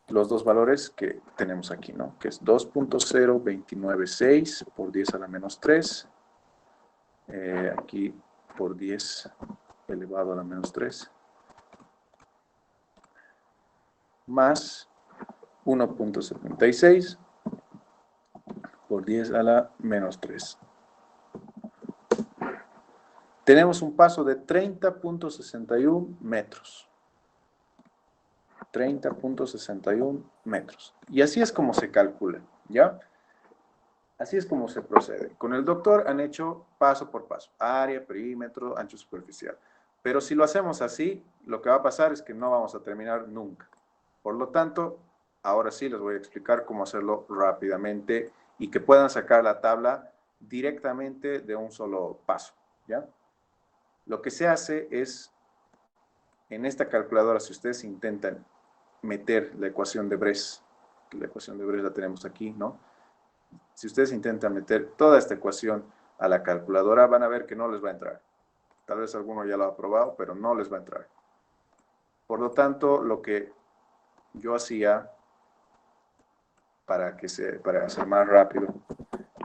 los dos valores que tenemos aquí, ¿no? Que es 2.0296 por 10 a la menos 3, aquí por 10 elevado a la menos 3, más 1.76 por 10 a la menos 3. Tenemos un paso de 30.61 metros. 30.61 metros. Y así es como se calcula, ¿ya? Así es como se procede. Con el doctor han hecho paso por paso. Área, perímetro, ancho superficial. Pero si lo hacemos así, lo que va a pasar es que no vamos a terminar nunca. Por lo tanto, ahora sí les voy a explicar cómo hacerlo rápidamente y que puedan sacar la tabla directamente de un solo paso, ¿ya? Lo que se hace es, en esta calculadora, si ustedes intentan meter la ecuación de Bres, que la ecuación de Bres la tenemos aquí, ¿no? Si ustedes intentan meter toda esta ecuación a la calculadora, van a ver que no les va a entrar. Tal vez alguno ya lo ha probado, pero no les va a entrar. Por lo tanto, lo que yo hacía para hacer más rápido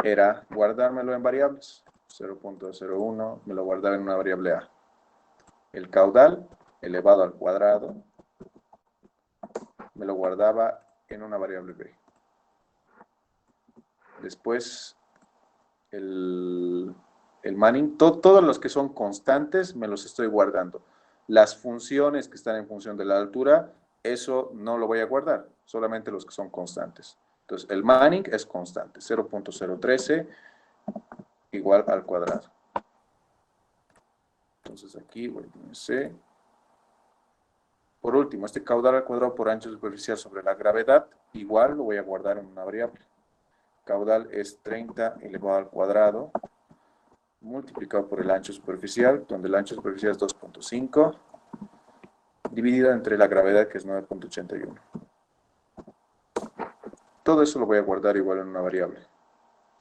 era guardármelo en variables. 0.01 me lo guardaba en una variable A. El caudal elevado al cuadrado me lo guardaba en una variable B. Después el Manning, todos los que son constantes me los estoy guardando. Las funciones que están en función de la altura, eso no lo voy a guardar, solamente los que son constantes. Entonces, el Manning es constante, 0.013 igual al cuadrado. Entonces aquí voy a poner C. Por último, este caudal al cuadrado por ancho superficial sobre la gravedad, igual lo voy a guardar en una variable. Caudal es 30 elevado al cuadrado multiplicado por el ancho superficial, donde el ancho superficial es 2.5, dividido entre la gravedad, que es 9.81. Todo eso lo voy a guardar igual en una variable,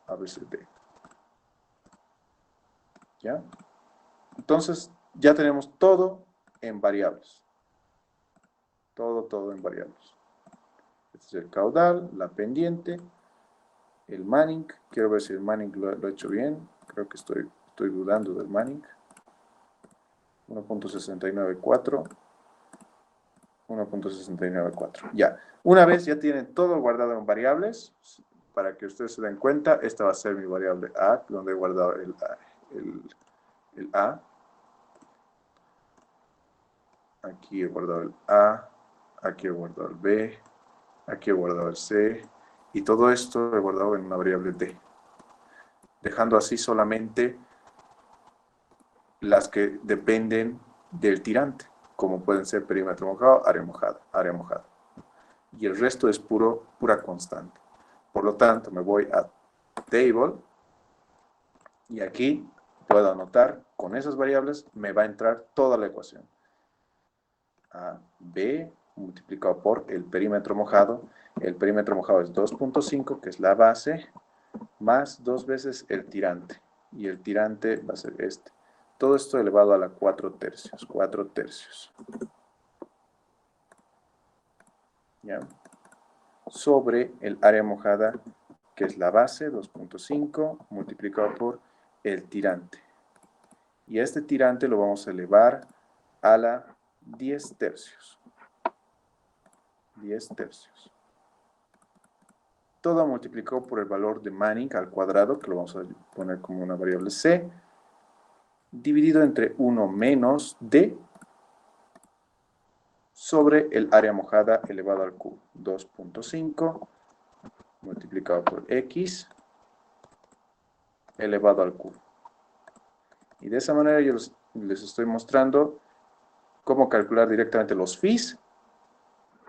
ABCD. ¿Ya? Entonces, ya tenemos todo en variables. Todo en variables. Este es el caudal, la pendiente, el Manning. Quiero ver si el Manning lo he hecho bien. Creo que estoy dudando del Manning. 1.694. 1.694. Ya. Una vez ya tienen todo guardado en variables, para que ustedes se den cuenta, esta va a ser mi variable A, donde he guardado el A. Aquí he guardado el A, aquí he guardado el B, aquí he guardado el C, y todo esto he guardado en una variable D, dejando así solamente las que dependen del tirante, como pueden ser perímetro mojado, área mojada, área mojada. Y el resto es pura constante. Por lo tanto, me voy a Table y aquí puedo anotar con esas variables, me va a entrar toda la ecuación. A, B, multiplicado por el perímetro mojado. El perímetro mojado es 2.5, que es la base, más 2 veces el tirante. Y el tirante va a ser este. Todo esto elevado a la 4 tercios. 4 tercios. ¿Ya? Sobre el área mojada, que es la base, 2.5, multiplicado por el tirante. Y a este tirante lo vamos a elevar a la 10 tercios. 10 tercios. Todo multiplicado por el valor de Manning al cuadrado, que lo vamos a poner como una variable C, dividido entre 1 menos D sobre el área mojada elevado al cubo. 2.5 multiplicado por X elevado al cubo. Y de esa manera yo les estoy mostrando cómo calcular directamente los phis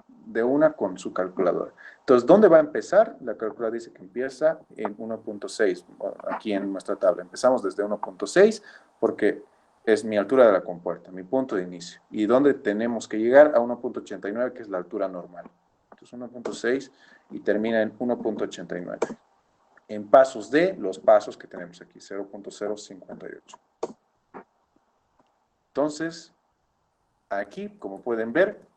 de una con su calculadora. Entonces, ¿dónde va a empezar? La calculadora dice que empieza en 1.6, aquí en nuestra tabla. Empezamos desde 1.6 porque es mi altura de la compuerta, mi punto de inicio. Y ¿dónde tenemos que llegar? A 1.89, que es la altura normal. Entonces, 1.6 y termina en 1.89. En pasos de los pasos que tenemos aquí, 0.058. Entonces, aquí, como pueden ver,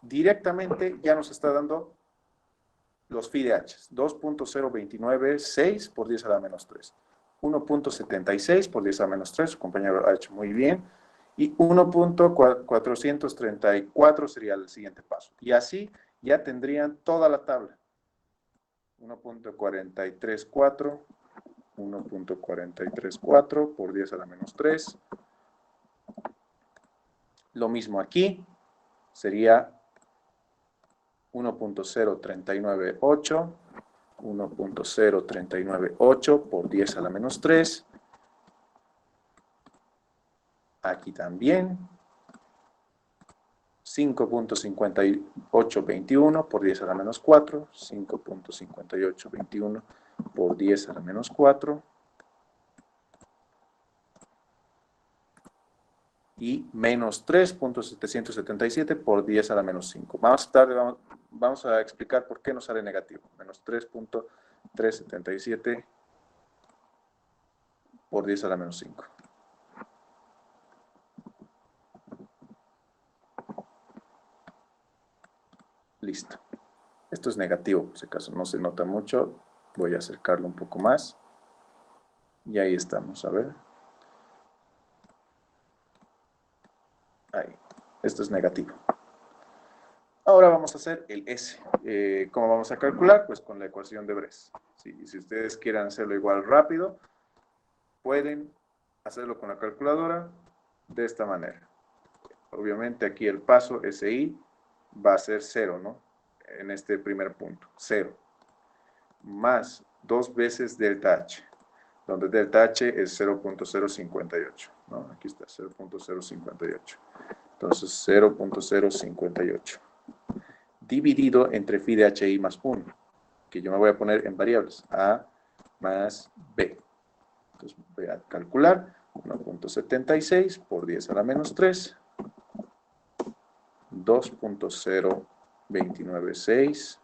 directamente ya nos está dando los phi de h. 2.0296 por 10 a la menos 3. 1.76 por 10 a la menos 3, su compañero ha hecho muy bien. Y 1.434 sería el siguiente paso. Y así ya tendrían toda la tabla. 1.434, 1.434 por 10 a la menos 3. Lo mismo aquí, sería 1.0398, 1.0398 por 10 a la menos 3. Aquí también, 5.5821 por 10 a la menos 4, 5.5821 por 10 a la menos 4. Y menos 3.777 por 10 a la menos 5. Más tarde vamos a explicar por qué nos sale negativo. Menos 3.377 por 10 a la menos 5. Listo. Esto es negativo, por si acaso no se nota mucho. Voy a acercarlo un poco más. Y ahí estamos, a ver. Ahí. Esto es negativo. Ahora vamos a hacer el S. ¿Cómo vamos a calcular? Pues con la ecuación de Bres. Sí, si ustedes quieren hacerlo igual rápido, pueden hacerlo con la calculadora de esta manera. Obviamente aquí el paso SI va a ser 0, ¿no? En este primer punto, 0. Más 2 veces delta H, donde delta H es 0.058, ¿no? Aquí está, 0.058. Entonces, 0.058. Dividido entre phi de HI más 1, que yo me voy a poner en variables, A más B. Entonces voy a calcular 1.76 por 10 a la menos 3, 2.0296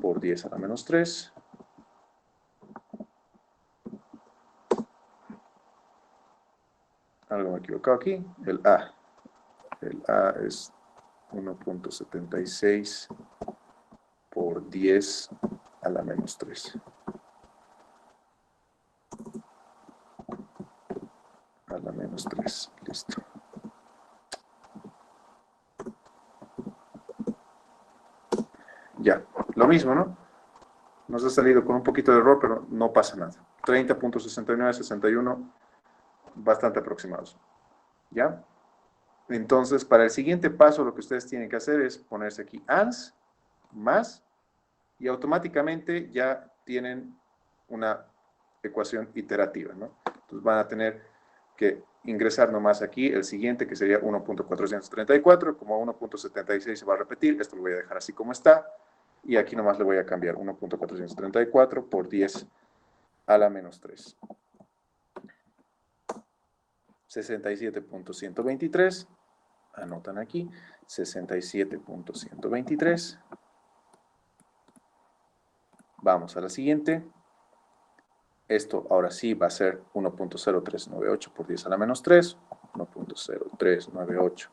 por 10 a la menos 3, algo me he equivocado aquí, el A es 1.76 por 10 a la menos 3. A la menos 3, listo. Ya, lo mismo, ¿no? Nos ha salido con un poquito de error, pero no pasa nada. 30.6961, bastante aproximados. ¿Ya? Entonces, para el siguiente paso, lo que ustedes tienen que hacer es ponerse aquí ANS, más, y automáticamente ya tienen una ecuación iterativa, ¿no? Entonces van a tener que ingresar nomás aquí el siguiente, que sería 1.434, como 1.76 se va a repetir, esto lo voy a dejar así como está, y aquí nomás le voy a cambiar 1.434 por 10 a la menos 3. 67.123, anotan aquí, 67.123. Vamos a la siguiente. Esto ahora sí va a ser 1.0398 por 10 a la menos 3, 1.0398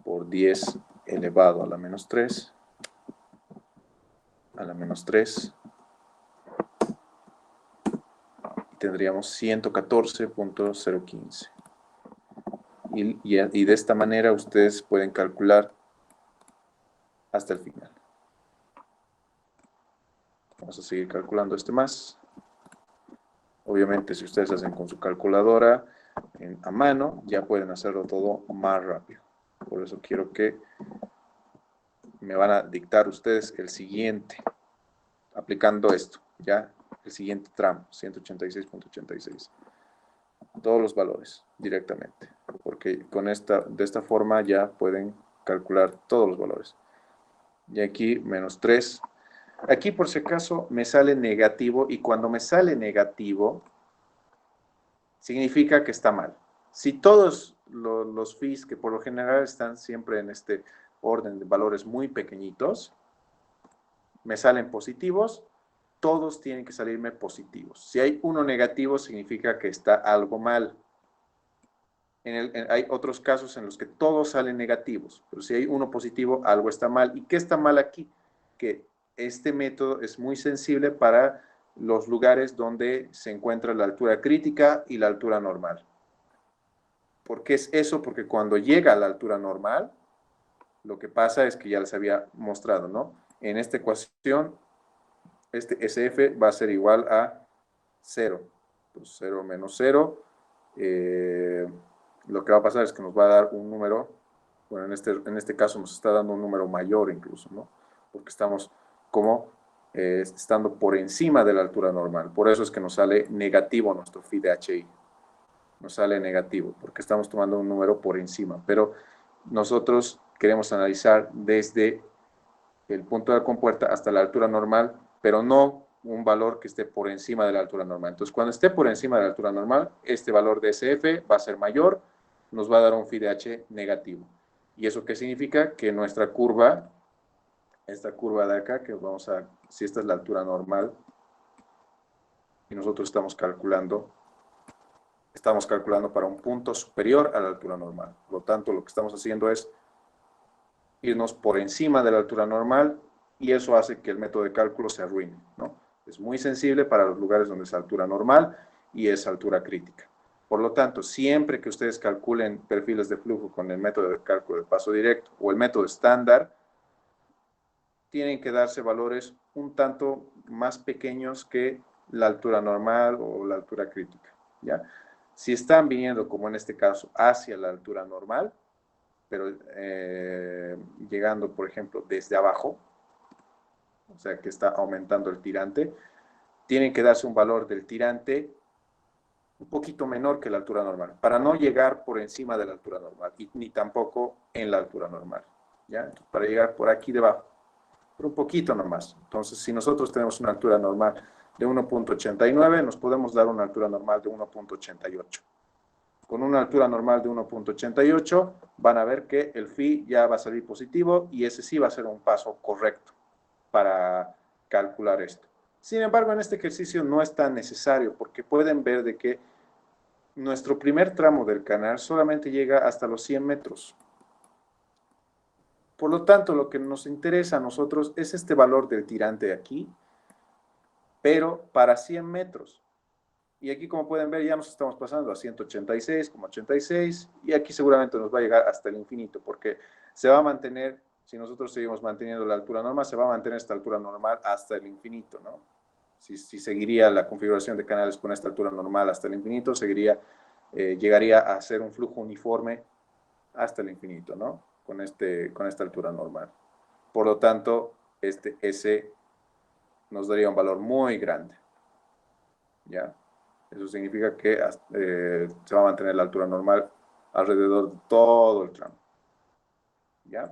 por 10 elevado a la menos 3, a la menos 3, y tendríamos 114.015. Y de esta manera ustedes pueden calcular hasta el final. Vamos a seguir calculando este más. Obviamente, si ustedes hacen con su calculadora a mano, ya pueden hacerlo todo más rápido. Por eso quiero que me van a dictar ustedes el siguiente, aplicando esto, ya, el siguiente tramo, 186.86. Todos los valores directamente, porque de esta forma ya pueden calcular todos los valores. Y aquí, menos 3. Aquí, por si acaso, me sale negativo, y cuando me sale negativo, significa que está mal. Si todos los fees, que por lo general están siempre en este orden de valores muy pequeñitos, me salen positivos, todos tienen que salirme positivos. Si hay uno negativo, significa que está algo mal. Hay otros casos en los que todos salen negativos, pero si hay uno positivo, algo está mal. ¿Y qué está mal aquí? Que este método es muy sensible para los lugares donde se encuentra la altura crítica y la altura normal. ¿Por qué es eso? Porque cuando llega a la altura normal, lo que pasa es que ya les había mostrado, ¿no? En esta ecuación, este SF va a ser igual a 0. Pues 0 menos 0. Lo que va a pasar es que nos va a dar un número, bueno, en este caso nos está dando un número mayor incluso, ¿no? Porque estamos como estando por encima de la altura normal. Por eso es que nos sale negativo nuestro phi de HI. Nos sale negativo, porque estamos tomando un número por encima. Pero nosotros queremos analizar desde el punto de la compuerta hasta la altura normal, pero no un valor que esté por encima de la altura normal. Entonces, cuando esté por encima de la altura normal, este valor de SF va a ser mayor, nos va a dar un phi de H negativo. ¿Y eso qué significa? Que nuestra curva, esta curva de acá, que vamos a, si esta es la altura normal, y nosotros estamos calculando para un punto superior a la altura normal. Por lo tanto, lo que estamos haciendo es irnos por encima de la altura normal, y eso hace que el método de cálculo se arruine, ¿no? Es muy sensible para los lugares donde es altura normal y es altura crítica. Por lo tanto, siempre que ustedes calculen perfiles de flujo con el método de cálculo de paso directo o el método estándar, tienen que darse valores un tanto más pequeños que la altura normal o la altura crítica, ¿ya? Si están viniendo, como en este caso, hacia la altura normal, pero llegando, por ejemplo, desde abajo, o sea que está aumentando el tirante, tienen que darse un valor del tirante un poquito menor que la altura normal, para no llegar por encima de la altura normal, y ni tampoco en la altura normal, ¿ya? Entonces, para llegar por aquí debajo, pero un poquito nomás. Entonces, si nosotros tenemos una altura normal de 1.89, nos podemos dar una altura normal de 1.88. Con una altura normal de 1.88, van a ver que el phi ya va a salir positivo, y ese sí va a ser un paso correcto para calcular esto. Sin embargo, en este ejercicio no es tan necesario, porque pueden ver de que nuestro primer tramo del canal solamente llega hasta los 100 metros. Por lo tanto, lo que nos interesa a nosotros es este valor del tirante de aquí, pero para 100 metros. Y aquí, como pueden ver, ya nos estamos pasando a 186,86, y aquí seguramente nos va a llegar hasta el infinito, porque se va a mantener, si nosotros seguimos manteniendo la altura normal, se va a mantener esta altura normal hasta el infinito, ¿no? Si seguiría la configuración de canales con esta altura normal hasta el infinito, llegaría a ser un flujo uniforme hasta el infinito, ¿no? Con esta altura normal. Por lo tanto, S nos daría un valor muy grande, ¿ya? Eso significa que se va a mantener la altura normal alrededor de todo el tramo. ¿Ya?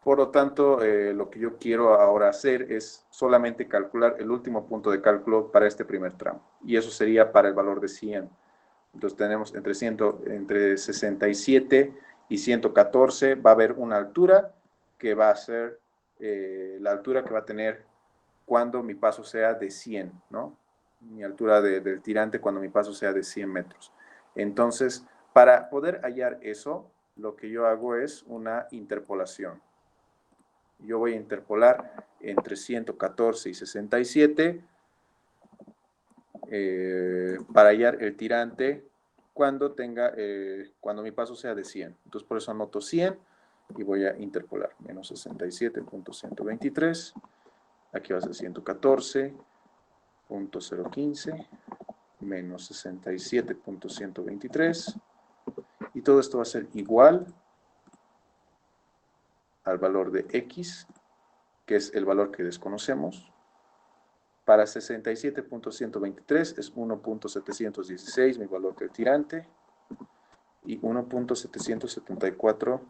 Por lo tanto, lo que yo quiero ahora hacer es solamente calcular el último punto de cálculo para este primer tramo. Y eso sería para el valor de 100. Entonces tenemos entre 67 y 114 va a haber una altura que va a ser la altura que va a tener cuando mi paso sea de 100, ¿no? Mi altura del tirante cuando mi paso sea de 100 metros. Entonces, para poder hallar eso, lo que yo hago es una interpolación. Yo voy a interpolar entre 114 y 67 para hallar el tirante cuando mi paso sea de 100. Entonces, por eso anoto 100 y voy a interpolar. Menos 67.123. Aquí va a ser 114.015 menos 67.123. Y todo esto va a ser igual al valor de X, que es el valor que desconocemos. Para 67.123 es 1.716 mi valor del tirante y 1.774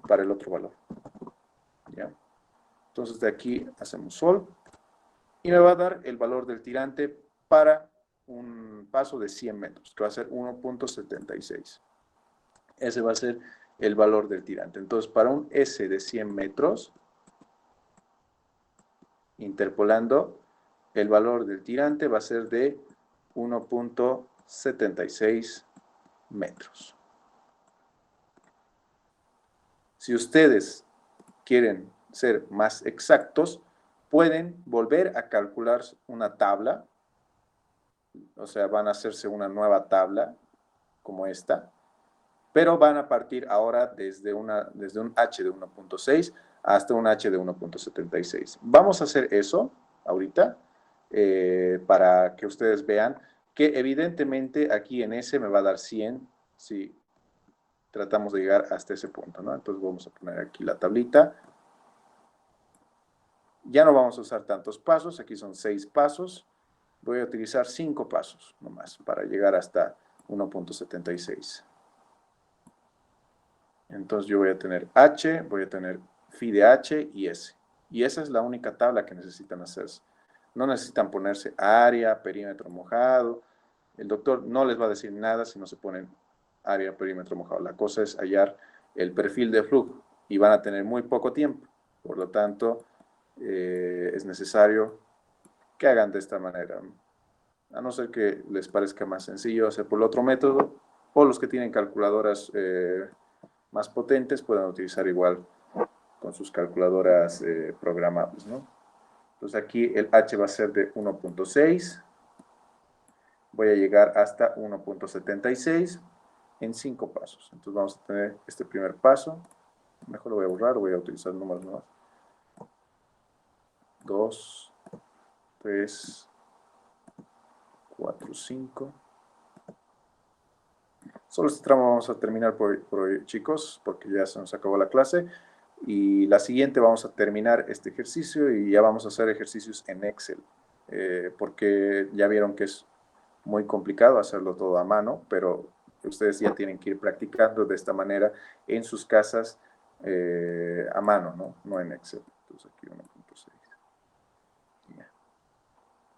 para el otro valor. ¿Ya? Entonces de aquí hacemos sol y me va a dar el valor del tirante para un paso de 100 metros, que va a ser 1.76. Ese va a ser el valor del tirante. Entonces para un S de 100 metros, interpolando, el valor del tirante va a ser de 1.76 metros. Si ustedes quieren ser más exactos, pueden volver a calcular una tabla, o sea, van a hacerse una nueva tabla como esta, pero van a partir ahora desde un H de 1.6 hasta un H de 1.76. Vamos a hacer eso ahorita para que ustedes vean que evidentemente aquí en S me va a dar 100 si tratamos de llegar hasta ese punto, ¿no? Entonces vamos a poner aquí la tablita. Ya no vamos a usar tantos pasos, aquí son 6 pasos. Voy a utilizar 5 pasos nomás para llegar hasta 1.76. Entonces yo voy a tener H, voy a tener phi de H y S. Y esa es la única tabla que necesitan hacerse. No necesitan ponerse área, perímetro mojado. El doctor no les va a decir nada si no se ponen área, perímetro mojado. La cosa es hallar el perfil de flujo y van a tener muy poco tiempo. Por lo tanto, es necesario que hagan de esta manera. A no ser que les parezca más sencillo hacer por el otro método, o los que tienen calculadoras más potentes puedan utilizar igual con sus calculadoras programables, ¿no? Entonces aquí el H va a ser de 1.6. Voy a llegar hasta 1.76 en 5 pasos. Entonces vamos a tener este primer paso. Mejor lo voy a borrar, voy a utilizar números nuevos. 2, 3, 4, 5. Solo este tramo vamos a terminar por hoy, chicos, porque ya se nos acabó la clase. Y la siguiente vamos a terminar este ejercicio y ya vamos a hacer ejercicios en Excel. Porque ya vieron que es muy complicado hacerlo todo a mano, pero ustedes ya tienen que ir practicando de esta manera en sus casas a mano, no en Excel. Entonces aquí 1.6.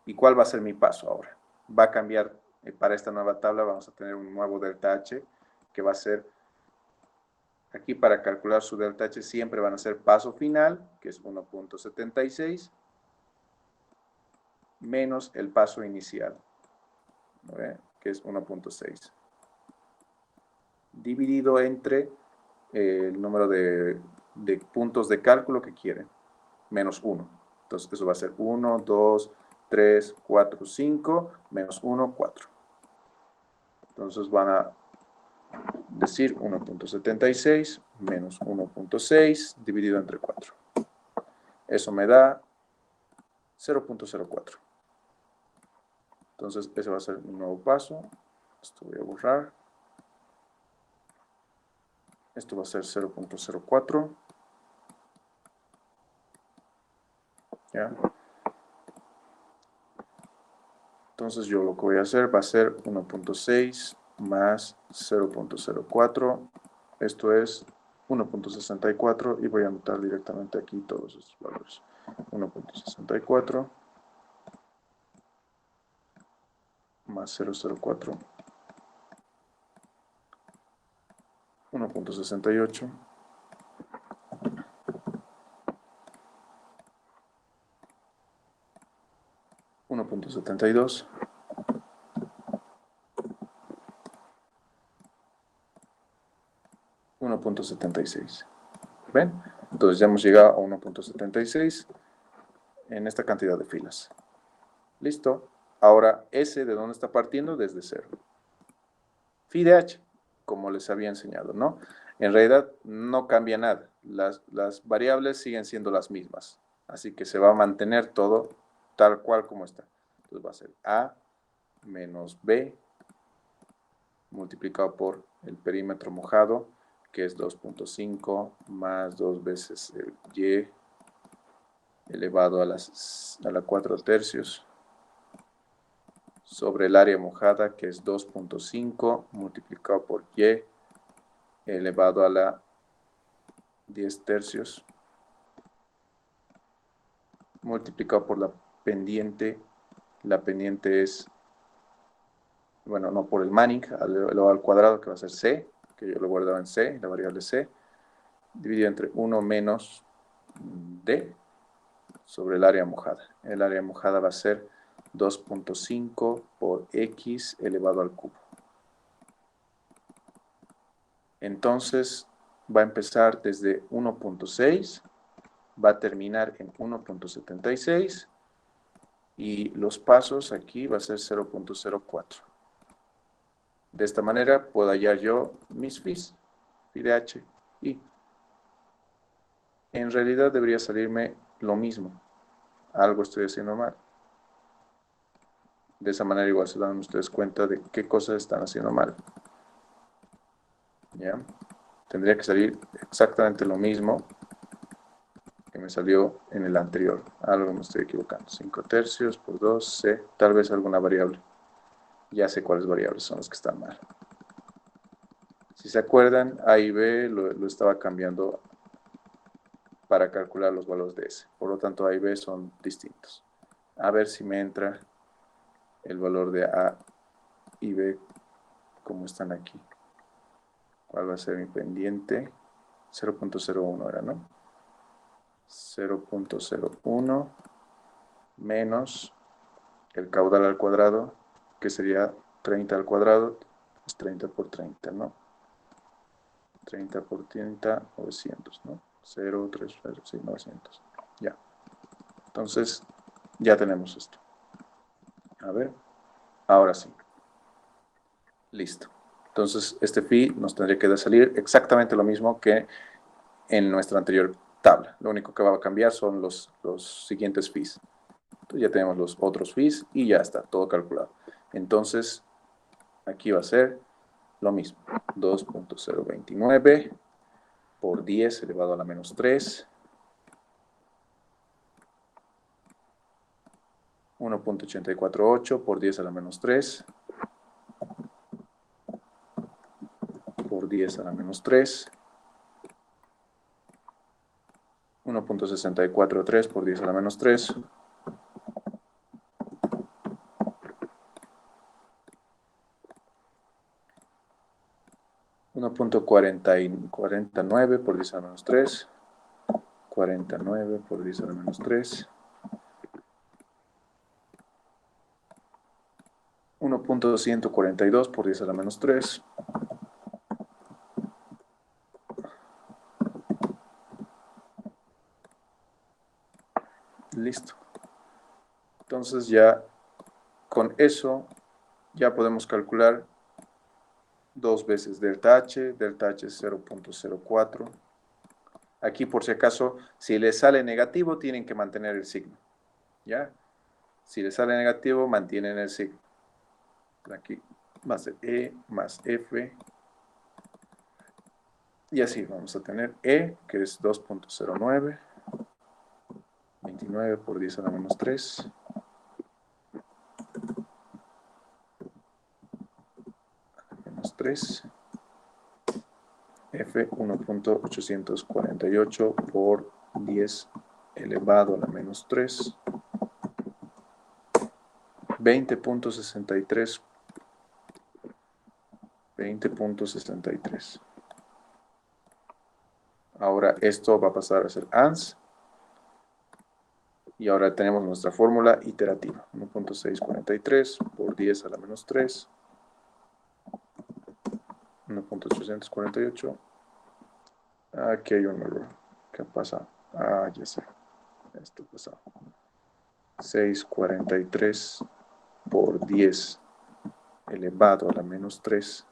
¿Y cuál va a ser mi paso ahora? Va a cambiar, para esta nueva tabla vamos a tener un nuevo delta H, que va a ser, aquí para calcular su delta H siempre van a ser paso final, que es 1.76, menos el paso inicial, ¿no ve? Que es 1.6, dividido entre el número de puntos de cálculo que quieren, menos 1. Entonces eso va a ser 1, 2, 3, 4, 5, menos 1, 4. Entonces van a decir 1.76 menos 1.6 dividido entre 4. Eso me da 0.04. Entonces ese va a ser un nuevo paso. Esto voy a borrar. Esto va a ser 0.04. ¿Ya? Entonces yo lo que voy a hacer va a ser 1.6 más 0.04. Esto es 1.64 y voy a anotar directamente aquí todos estos valores. 1.64 más 0.04, 1.68, 1.72, 1.76. ¿Ven? Entonces ya hemos llegado a 1.76 en esta cantidad de filas. Listo. Ahora, S, ¿de dónde está partiendo? Desde 0. Phi de H, como les había enseñado, ¿no? En realidad no cambia nada. Las variables siguen siendo las mismas. Así que se va a mantener todo tal cual como está. Entonces va a ser A menos B multiplicado por el perímetro mojado, que es 2.5 más 2 veces el Y elevado a la 4 tercios sobre el área mojada, que es 2.5 multiplicado por Y elevado a la 10 tercios multiplicado por la pendiente. La pendiente es, bueno, no, por el Manning elevado al cuadrado, que va a ser C, que yo lo guardaba en C, la variable C, dividido entre 1 menos D sobre el área mojada. El área mojada va a ser 2.5 por X elevado al cubo. Entonces va a empezar desde 1.6, va a terminar en 1.76 y los pasos aquí va a ser 0.04. De esta manera puedo hallar yo mis phis, phi de H, y en realidad debería salirme lo mismo. Algo estoy haciendo mal. De esa manera igual se dan ustedes cuenta de qué cosas están haciendo mal. ¿Ya? Tendría que salir exactamente lo mismo que me salió en el anterior. Algo me estoy equivocando. 5 tercios por 2, C, tal vez alguna variable. Ya sé cuáles variables son las que están mal. Si se acuerdan, A y B lo estaba cambiando para calcular los valores de S. Por lo tanto, A y B son distintos. A ver si me entra el valor de A y B como están aquí. ¿Cuál va a ser mi pendiente? 0.01 era, ¿no? 0.01 menos el caudal al cuadrado, que sería 30 al cuadrado, es 30 por 30, ¿no? 30 por 30, 900, ¿no? 0, 3, 0, sí, 900. Ya. Entonces, ya tenemos esto. A ver, ahora sí. Listo. Entonces, este phi nos tendría que salir exactamente lo mismo que en nuestra anterior tabla. Lo único que va a cambiar son los siguientes phis. Entonces, ya tenemos los otros phis y ya está, todo calculado. Entonces, aquí va a ser lo mismo. 2.029 por 10 elevado a la menos 3. 1.848 por 10 a la menos 3. Por 10 a la menos 3. 1.643 por 10 a la menos 3. 1.49 por 10 a la menos 3. 49 por 10 a la menos 3. 1.142 por 10 a la menos 3. Listo. Entonces ya con eso ya podemos calcular 2 veces delta H. Delta H es 0.04. Aquí por si acaso, si les sale negativo, tienen que mantener el signo. ¿Ya? Si les sale negativo, mantienen el signo. Aquí va a ser E más F. Y así vamos a tener E, que es 2.09. 29 por 10 a la menos 3. 3. F 1.848 por 10 elevado a la menos 3. 20.63. 20.63. Ahora esto va a pasar a ser ANS. Y ahora tenemos nuestra fórmula iterativa. 1.643 por 10 a la menos 3. 1.848. Aquí hay un error. ¿Qué pasa? Ah, ya sé. Esto pasa. 643 por 10 elevado a la menos 3.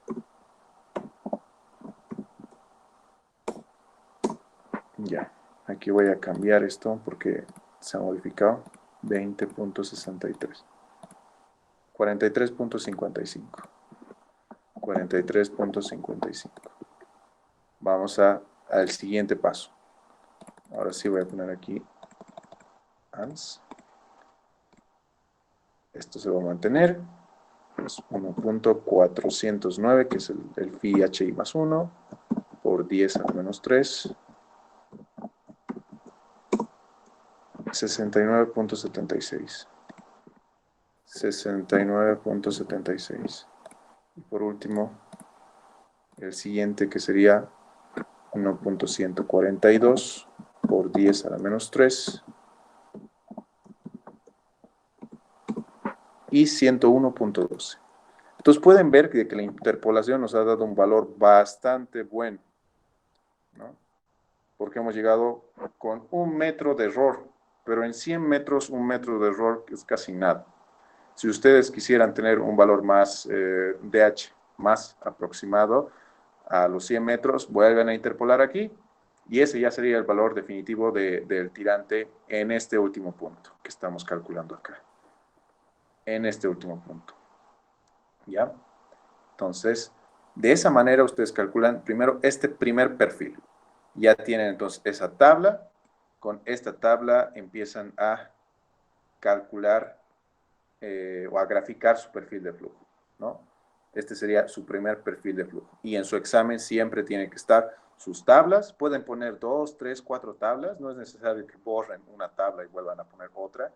Ya. Aquí voy a cambiar esto porque se ha modificado. 20.63. 43.55. 43.55. Vamos al siguiente paso. Ahora sí voy a poner aquí ANS. Esto se va a mantener. Es 1.409, que es el phi hi más 1, por 10 a la menos 3. 69.76. 69.76. Y por último, el siguiente que sería 1.142 por 10 a la menos 3. Y 101.12. Entonces pueden ver que la interpolación nos ha dado un valor bastante bueno, ¿no? Porque hemos llegado con 1 metro de error, pero en 100 metros 1 metro de error es casi nada. Si ustedes quisieran tener un valor más DH más aproximado a los 100 metros, vuelven a interpolar aquí y ese ya sería el valor definitivo del tirante en este último punto que estamos calculando acá. En este último punto. ¿Ya? Entonces, de esa manera ustedes calculan primero este primer perfil. Ya tienen entonces esa tabla. Con esta tabla empiezan a calcular o a graficar su perfil de flujo, ¿no? Este sería su primer perfil de flujo. Y en su examen siempre tienen que estar sus tablas. Pueden poner 2, 3, 4 tablas. No es necesario que borren una tabla y vuelvan a poner otra.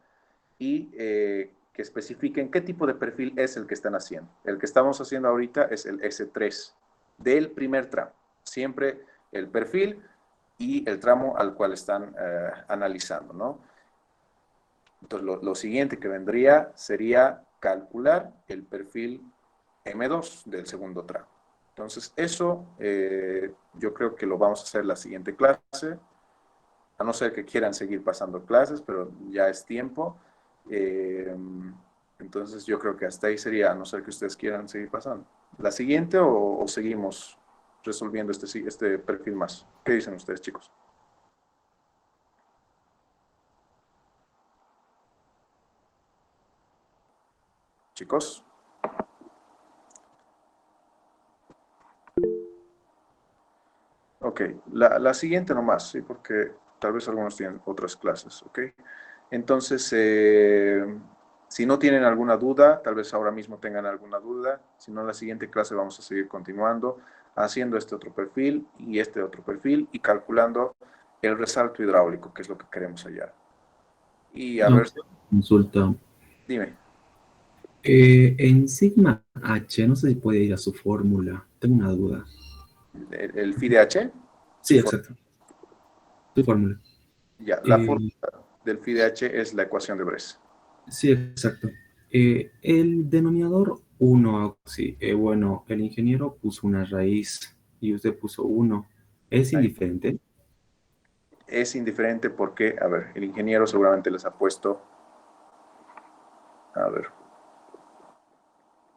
Y que especifiquen qué tipo de perfil es el que están haciendo. El que estamos haciendo ahorita es el S3 del primer tramo. Siempre el perfil y el tramo al cual están analizando, ¿no? Entonces, lo siguiente que vendría sería calcular el perfil M2 del segundo tramo. Entonces, eso yo creo que lo vamos a hacer en la siguiente clase, a no ser que quieran seguir pasando clases, pero ya es tiempo. Entonces yo creo que hasta ahí sería, a no ser que ustedes quieran seguir pasando. ¿La siguiente o seguimos resolviendo este perfil más? ¿Qué dicen ustedes, chicos? Chicos. Ok, la siguiente nomás, ¿sí? Porque tal vez algunos tienen otras clases, ¿ok? Entonces, si no tienen alguna duda, tal vez ahora mismo tengan alguna duda, si no, en la siguiente clase vamos a seguir continuando, haciendo este otro perfil y este otro perfil y calculando el resalto hidráulico, que es lo que queremos hallar. Y a ver, Consulta. dime. En sigma H, no sé si puede ir a su fórmula. Tengo una duda. ¿El phi de H? Sí, exacto. Su fórmula. Ya, la Eh, fórmula del phi de H es la ecuación de Bres. sí, exacto. El denominador 1, sí, bueno, el ingeniero puso una raíz y usted puso 1. ¿Es Ahí. indiferente? Es indiferente porque, a ver, el ingeniero seguramente les ha puesto, a ver,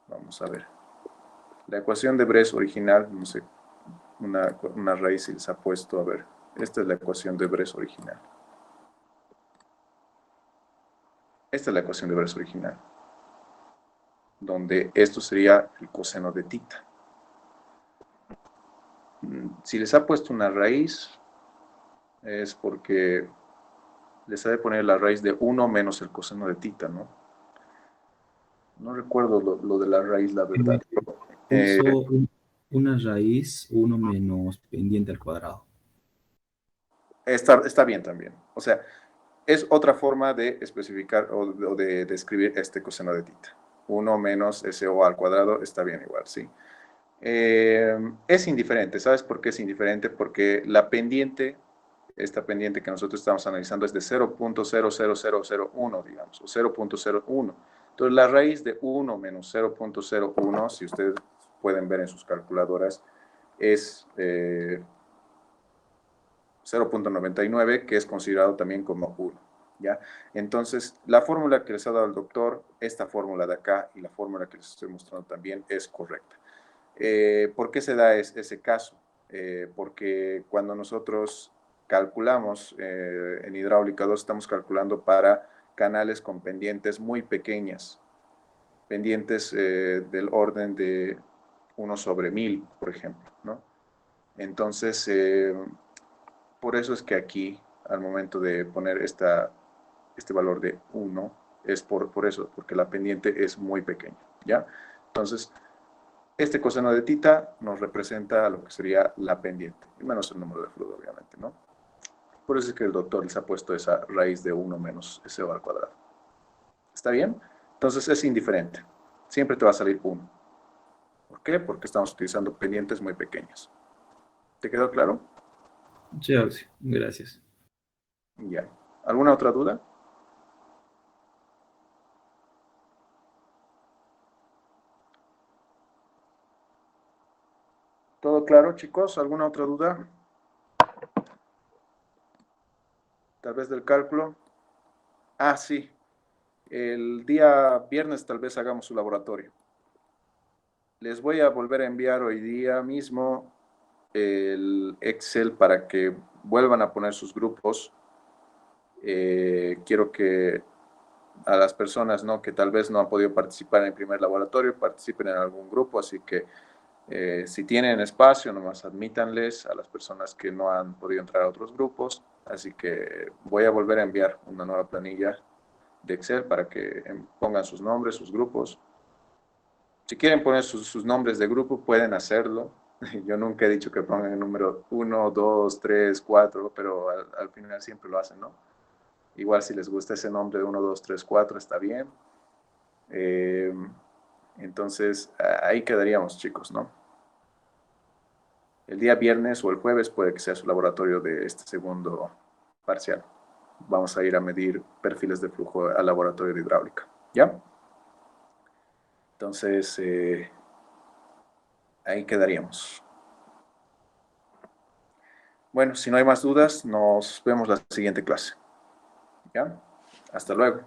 vamos a ver, la ecuación de Bres original, no sé, una raíz y les ha puesto, a ver, esta es la ecuación de Bres original. Esta es la ecuación de Bres original, donde esto sería el coseno de tita. Si les ha puesto una raíz, es porque les ha de poner la raíz de 1 menos el coseno de tita, ¿no? No recuerdo lo de la raíz, la verdad. Puso una raíz 1 menos pendiente al cuadrado. Está bien también. O sea, es otra forma de especificar o de escribir este coseno de tita. 1 menos SO al cuadrado está bien igual, sí. Es indiferente. ¿Sabes por qué es indiferente? Porque la pendiente, esta pendiente que nosotros estamos analizando es de 0.00001, digamos, o 0.01. Entonces, la raíz de 1 menos 0.01, si ustedes pueden ver en sus calculadoras, es 0.99, que es considerado también como 1, ¿ya? Entonces, la fórmula que les ha dado el doctor, esta fórmula de acá y la fórmula que les estoy mostrando también es correcta. ¿Por qué se da ese caso? Porque cuando nosotros calculamos en hidráulica 2, estamos calculando para canales con pendientes muy pequeñas, pendientes del orden de 1 sobre 1000, por ejemplo, ¿no? Entonces, por eso es que aquí, al momento de poner este valor de 1, es por eso, porque la pendiente es muy pequeña, ¿ya? Entonces, este coseno de tita nos representa lo que sería la pendiente, y menos el número de flujo, obviamente, ¿no? Por eso es que el doctor les ha puesto esa raíz de 1 menos SO al cuadrado. ¿Está bien? Entonces es indiferente. Siempre te va a salir 1. ¿Por qué? Porque estamos utilizando pendientes muy pequeñas. ¿Te quedó claro? Sí, Auxi, gracias. Ya. ¿Alguna otra duda? ¿Todo claro, chicos? ¿Alguna otra duda? Tal vez del cálculo. Ah, sí. El día viernes tal vez hagamos su laboratorio. Les voy a volver a enviar hoy día mismo el Excel para que vuelvan a poner sus grupos. Quiero que a las personas, ¿no?, que tal vez no han podido participar en el primer laboratorio, participen en algún grupo, así que si tienen espacio, nomás admítanles a las personas que no han podido entrar a otros grupos. Así que voy a volver a enviar una nueva planilla de Excel para que pongan sus nombres, sus grupos. Si quieren poner sus nombres de grupo, pueden hacerlo. Yo nunca he dicho que pongan el número 1, 2, 3, 4, pero al final siempre lo hacen, ¿no? Igual si les gusta ese nombre de 1, 2, 3, 4, está bien. Entonces, ahí quedaríamos, chicos, ¿no? El día viernes o el jueves puede que sea su laboratorio de este segundo parcial. Vamos a ir a medir perfiles de flujo al laboratorio de hidráulica, ¿ya? Entonces, ahí quedaríamos. Bueno, si no hay más dudas, nos vemos la siguiente clase, ¿ya? Hasta luego.